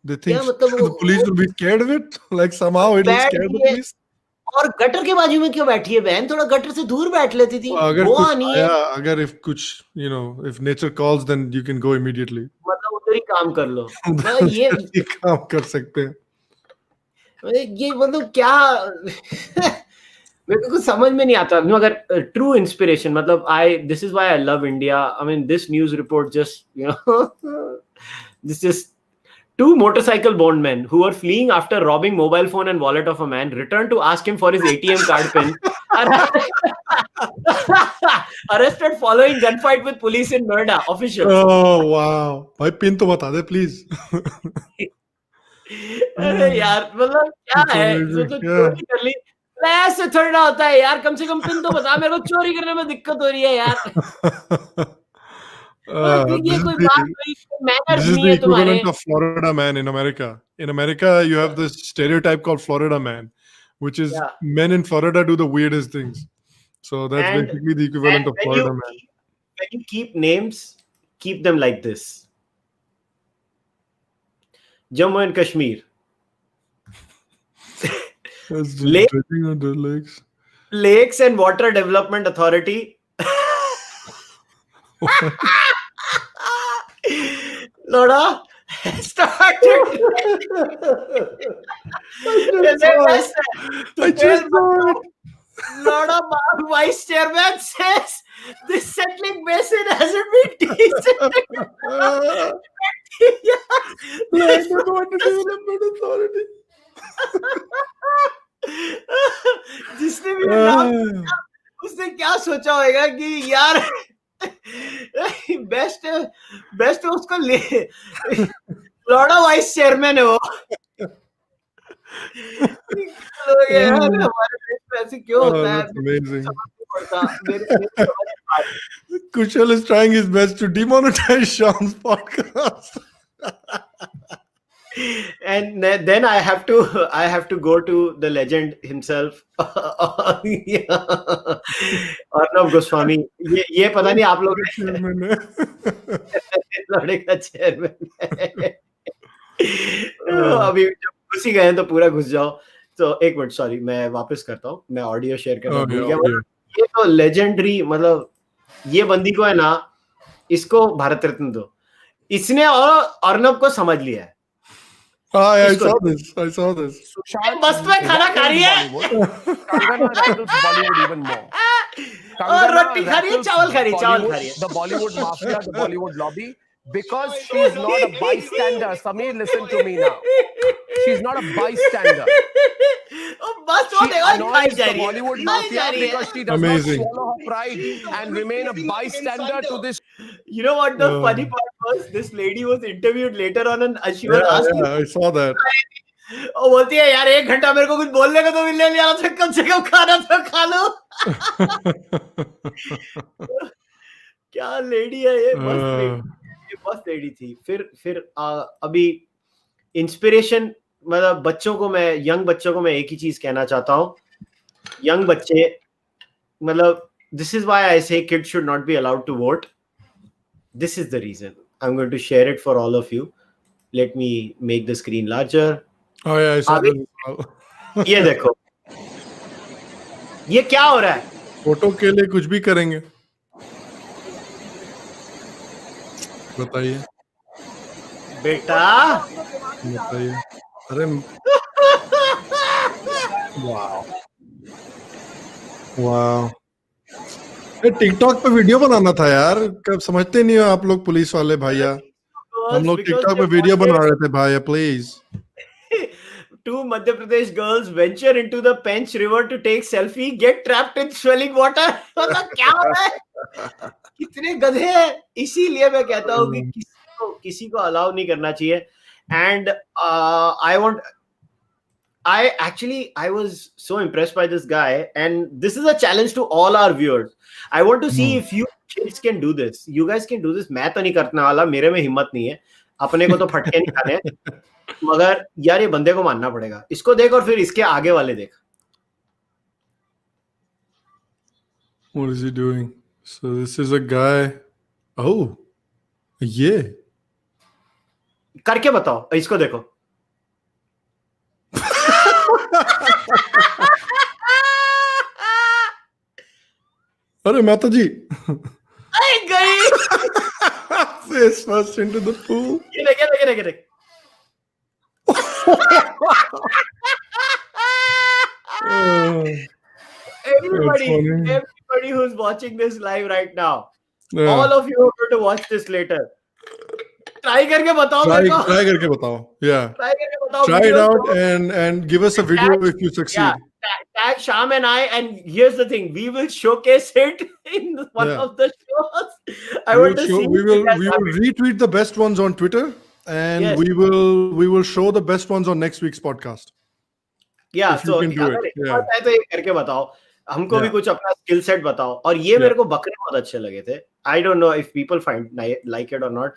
They think the police will be scared of it. Like somehow it will scare the police. और गटर के बाजू में क्यों बैठी है बहन? थोड़ा गटर से दूर बैठ लेती थी. वो आनी है. अगर if कुछ, if nature calls, then you can go immediately. मतलब उधर ही काम कर लो. ये काम कर सकते हैं. ये मतलब क्या? मेरे को कुछ समझ में नहीं आता. अगर true inspiration, मतलब this is why I love India. I mean, this news report just, this is 2 motorcycle bondmen who were fleeing after robbing mobile phone and wallet of a man returned to ask him for his ATM card pin. Arrested following gunfight with police in Noida. Official. Oh wow! भाई pin तो बता दे please. अरे यार मतलब क्या है? तो चोरी कर ली. ऐसे थोड़ा होता है यार. कम से कम पिन तो बता. मेरे को चोरी करने में दिक्कत हो रही है यार. This is the equivalent of Florida man in America. In America, you have this stereotype called Florida man, which is men in Florida do the weirdest things. So that's basically the equivalent of Florida man. When you keep names, keep them like this. Jammu and Kashmir. Lakes and Water Development Authority. Loda started. Lord of Vice Chairman says this settling basin hasn't been decent. Land Development Authority. जिसने भी ये नाम उसने क्या सोचा होगा कि यार बेस्ट उसको ले लॉर्ड ऑफ वाइस चेयरमैन है वो लोग यार हमारे देश में ऐसे क्यों होता है Kushal is trying his best to demonetize Sham's podcast. And then I have to go to the legend himself, Arnab Goswami. ये पता नहीं आप लोग लड़े का चेयरमैन अभी जब घुस ही गए तो पूरा घुस जाओ. तो एक मिनट, सॉरी, मैं वापस करता हूँ. मैं ऑडियो शेयर करना भूल गया. ये तो लेजेंडरी, मतलब ये बंदी को है ना, इसको भारत रत्न दो. इसने और अर्नब को समझ लिया है. I saw this. मस्त में खाना खा रही है. Bollywood even more. और रोटी खा रही है, चावल खा रही है. The Bollywood mafia, the Bollywood lobby, because she's not a bystander. Samir, listen to me now. She's not a bystander. She annoys the Bollywood mafia because she does not swallow her pride and remain a bystander to this. You know what the funny part was? This lady was interviewed later on and she was asking. I saw that. वो बोलती है यार 1 घंटा मेरे को कुछ बोलने का तो मिलने नहीं आ रहा था, कम से कम खाना तो खा लो. क्या लेडी है ये, मस्त लेडी थी. फिर अभी इंस्पिरेशन, मतलब यंग बच्चों को मैं एक ही चीज कहना चाहता हूँ. यंग बच्चे, मतलब this is why I say kids should not be allowed to vote. This is the reason. I'm going to share it for all of you. Let me make the screen larger. Oh yeah, I saw that. ये देखो, ये क्या हो रहा है. Photo के लिए कुछ भी करेंगे. बताइए बेटा, बताइए. अरे वाह. टिकटॉक पे वीडियो बनाना था यार. कब समझते नहीं हो आप लोग पुलिस वाले भैया. हम लोग टिकटॉक पे वीडियो बना रहे थे भैया. Please. 2 Madhya Pradesh girls venture into the Pench River to take selfie, get trapped in swelling water. मतलब क्या हो रहा है? कितने गधे हैं. इसीलिए मैं कहता हूँ कि किसी को अलाउ नहीं करना चाहिए. And I was so impressed by this guy, and this is a challenge to all our viewers. I want to see if you kids can do this. You guys can do this. मैं तो नहीं करने वाला, मेरे में हिम्मत नहीं है. अपने को तो फटके नहीं खाने, मगर यार ये बंदे को मानना पड़ेगा. इसको देख और फिर इसके आगे वाले देख. What is he doing? So this is a guy. Oh, ये करके बताओ. इसको देखो. अरे माता जी. गई. Face first into the pool. ये देख. Everybody who's watching this live right now, all of you are going to watch this later. Try करके बताओ. Try करके बताओ. Yeah. Try it out and give us a video if you succeed. Yeah. Tag Sham and I, and here's the thing: we will showcase it in one of the shows. We will retweet the best ones on Twitter, and we will show the best ones on next week's podcast. Yeah, so you can do it. Yeah. तो ये करके बताओ. हमको भी कुछ अपना skill set बताओ. और ये मेरे को बकरे बहुत अच्छे लगे थे. I don't know if people like it or not.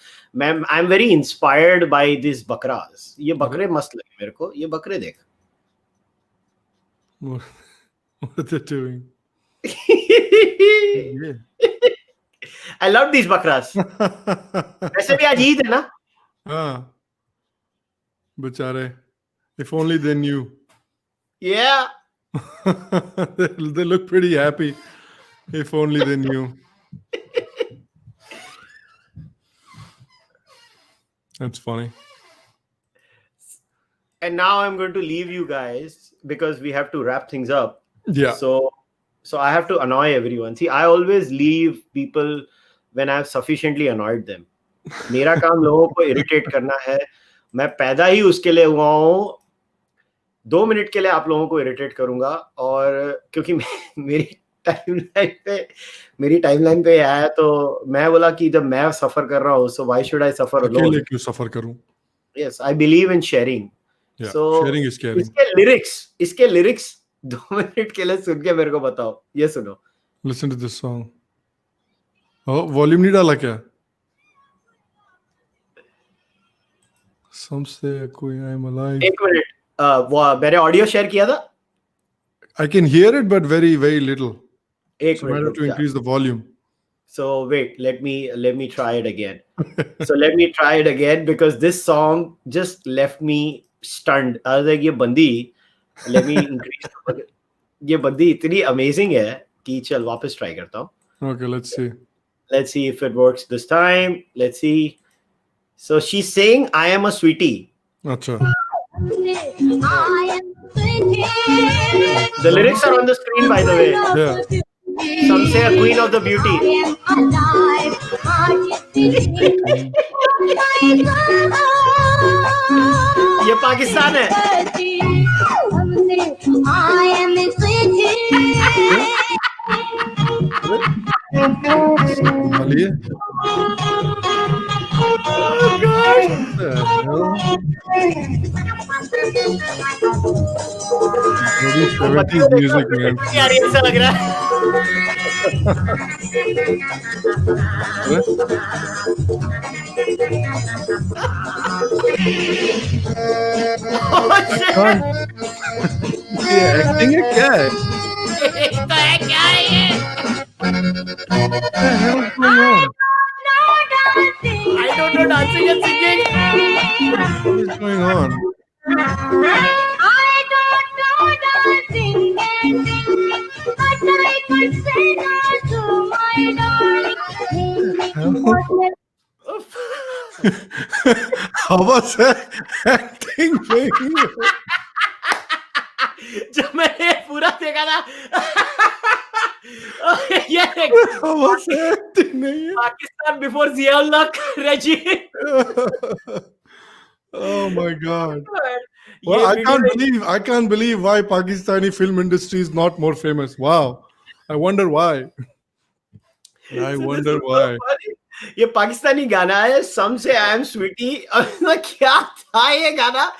I'm very inspired by these bakras. ये बकरे मस्त लगे मेरे को. ये बकरे देख. What are they doing? I love these bakras. वैसे भी आज ईद है ना? हाँ. बेचारे. If only they knew. Yeah. They look pretty happy. If only they knew. That's funny. And now I'm going to leave you guys because we have to wrap things up. Yeah. So So I have to annoy everyone. See, I always leave people when I have sufficiently annoyed them. मेरा काम लोगों को irritate करना है. मैं पैदा ही उसके लिए हुआ हूँ. 2 मिनट के लिए आप लोगों को irritate करूंगा, और क्योंकि मेरी टाइमलाइन पे आया, तो मैं बोला कि जब मैं सफर कर रहा हूँ, so why should I suffer alone? अकेले क्यों सफर करूं? Yes, I believe in sharing. Yeah, so sharing is caring. इसके lyrics 2 मिनट के लिए सुन के मेरे को बताओ. ये सुनो. Listen to this song. Oh, volume नहीं डाला क्या? Some say कोई I'm alive. एक मिनट. मैंने ऑडियो शेयर किया था. I can hear it, but very, very little. एक So I have minute. to increase the volume. So wait, let me try it again. So let me try it again, because this song just left me stunned. I was like, ये बंदी, let me increase the volume. ये बंदी इतनी amazing है कि चल वापस try करता हूँ. Okay, let's see. Let's see if it works this time. Let's see. So she's saying, I am a sweetie. अच्छा. The lyrics are on the screen, by the way. Yeah. Some say a queen of the beauty. ये पाकिस्तान है. Mali? Oh God. Very 70s music, man. यार ऐसा लग रहा है. ये acting है क्या है? तो है क्या है ये? What the hell is going on? I don't know dancing and singing. What is going on? हवा से acting नहीं है. जब मैंने पूरा देखा ना, ये हवा से acting नहीं है. Pakistan before Ziaullah regime. Oh my God. Well, I can't believe why Pakistani film industry is not more famous. Wow. I wonder why. I wonder why. ये पाकिस्तानी गाना है, Some Say I Am Sweetie. और क्या था ये गाना?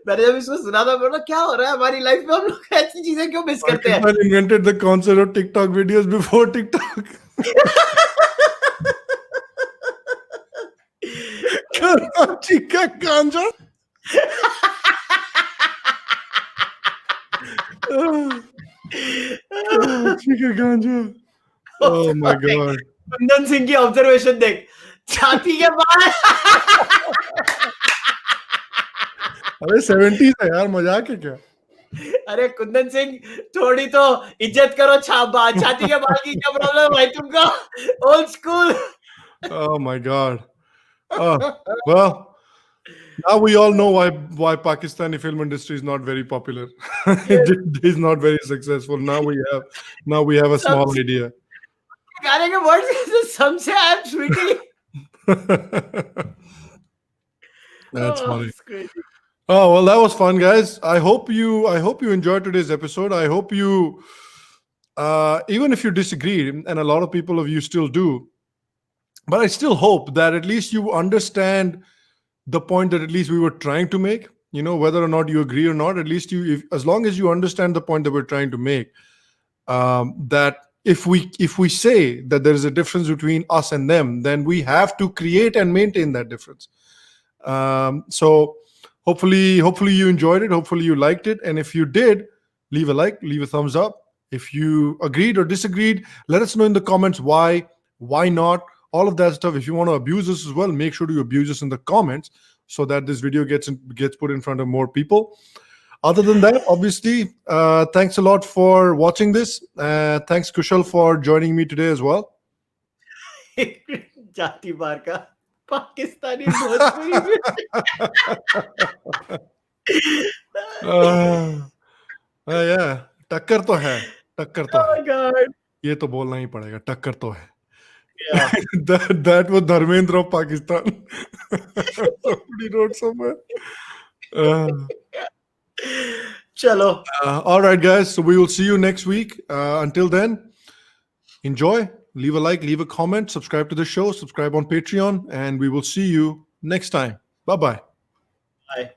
मैंने जब इसको सुना था, बोला क्या हो रहा है हमारी लाइफ में, हम लोग ऐसी चीजें क्यों मिस करते हैं? Pakistan invented the concept of TikTok videos before TikTok. Karachi ka ganja. Karachi ka ganja. Oh my God. Kundan Singh की ऑब्जर्वेशन देख, छाती के बाल. अरे 70s है यार, मजाक है क्या? अरे कुंदन सिंह, थोड़ी तो इज्जत करो. छाती के बाल की क्या प्रॉब्लम भाई तुमको? Old school. Oh my God. Well, now we all know why Pakistani film industry is not very popular. It is not very successful. Now we have a small idea. गाने के words Some Say I Am Sweetie. That's funny. It's crazy. Oh well, that was fun, guys. I hope you enjoyed today's episode. I hope you, even if you disagree, and a lot of people of you still do, but I still hope that at least you understand the point that at least we were trying to make. You know, whether or not you agree or not, at least as long as you understand the point that we're trying to make, that if we say that there is a difference between us and them, then we have to create and maintain that difference. So hopefully you enjoyed it. Hopefully you liked it. And if you did, leave a like, leave a thumbs up. If you agreed or disagreed, let us know in the comments why not, all of that stuff. If you want to abuse us as well, make sure to abuse us in the comments so that this video gets put in front of more people. Other than that, obviously, thanks a lot for watching this. Thanks, Kushal, for joining me today as well. जाति बार का Pakistani Bhojpuri. Yeah, टक्कर तो है. टक्कर तो Oh है, God. ये तो बोलना ही पड़ेगा, टक्कर तो है. Yeah. that was Dharmendra of Pakistan. Somebody wrote somewhere. Chalo. All right, guys. So we will see you next week. Until then, enjoy. Leave a like, leave a comment, subscribe to the show, subscribe on Patreon, and we will see you next time. Bye-bye. Bye.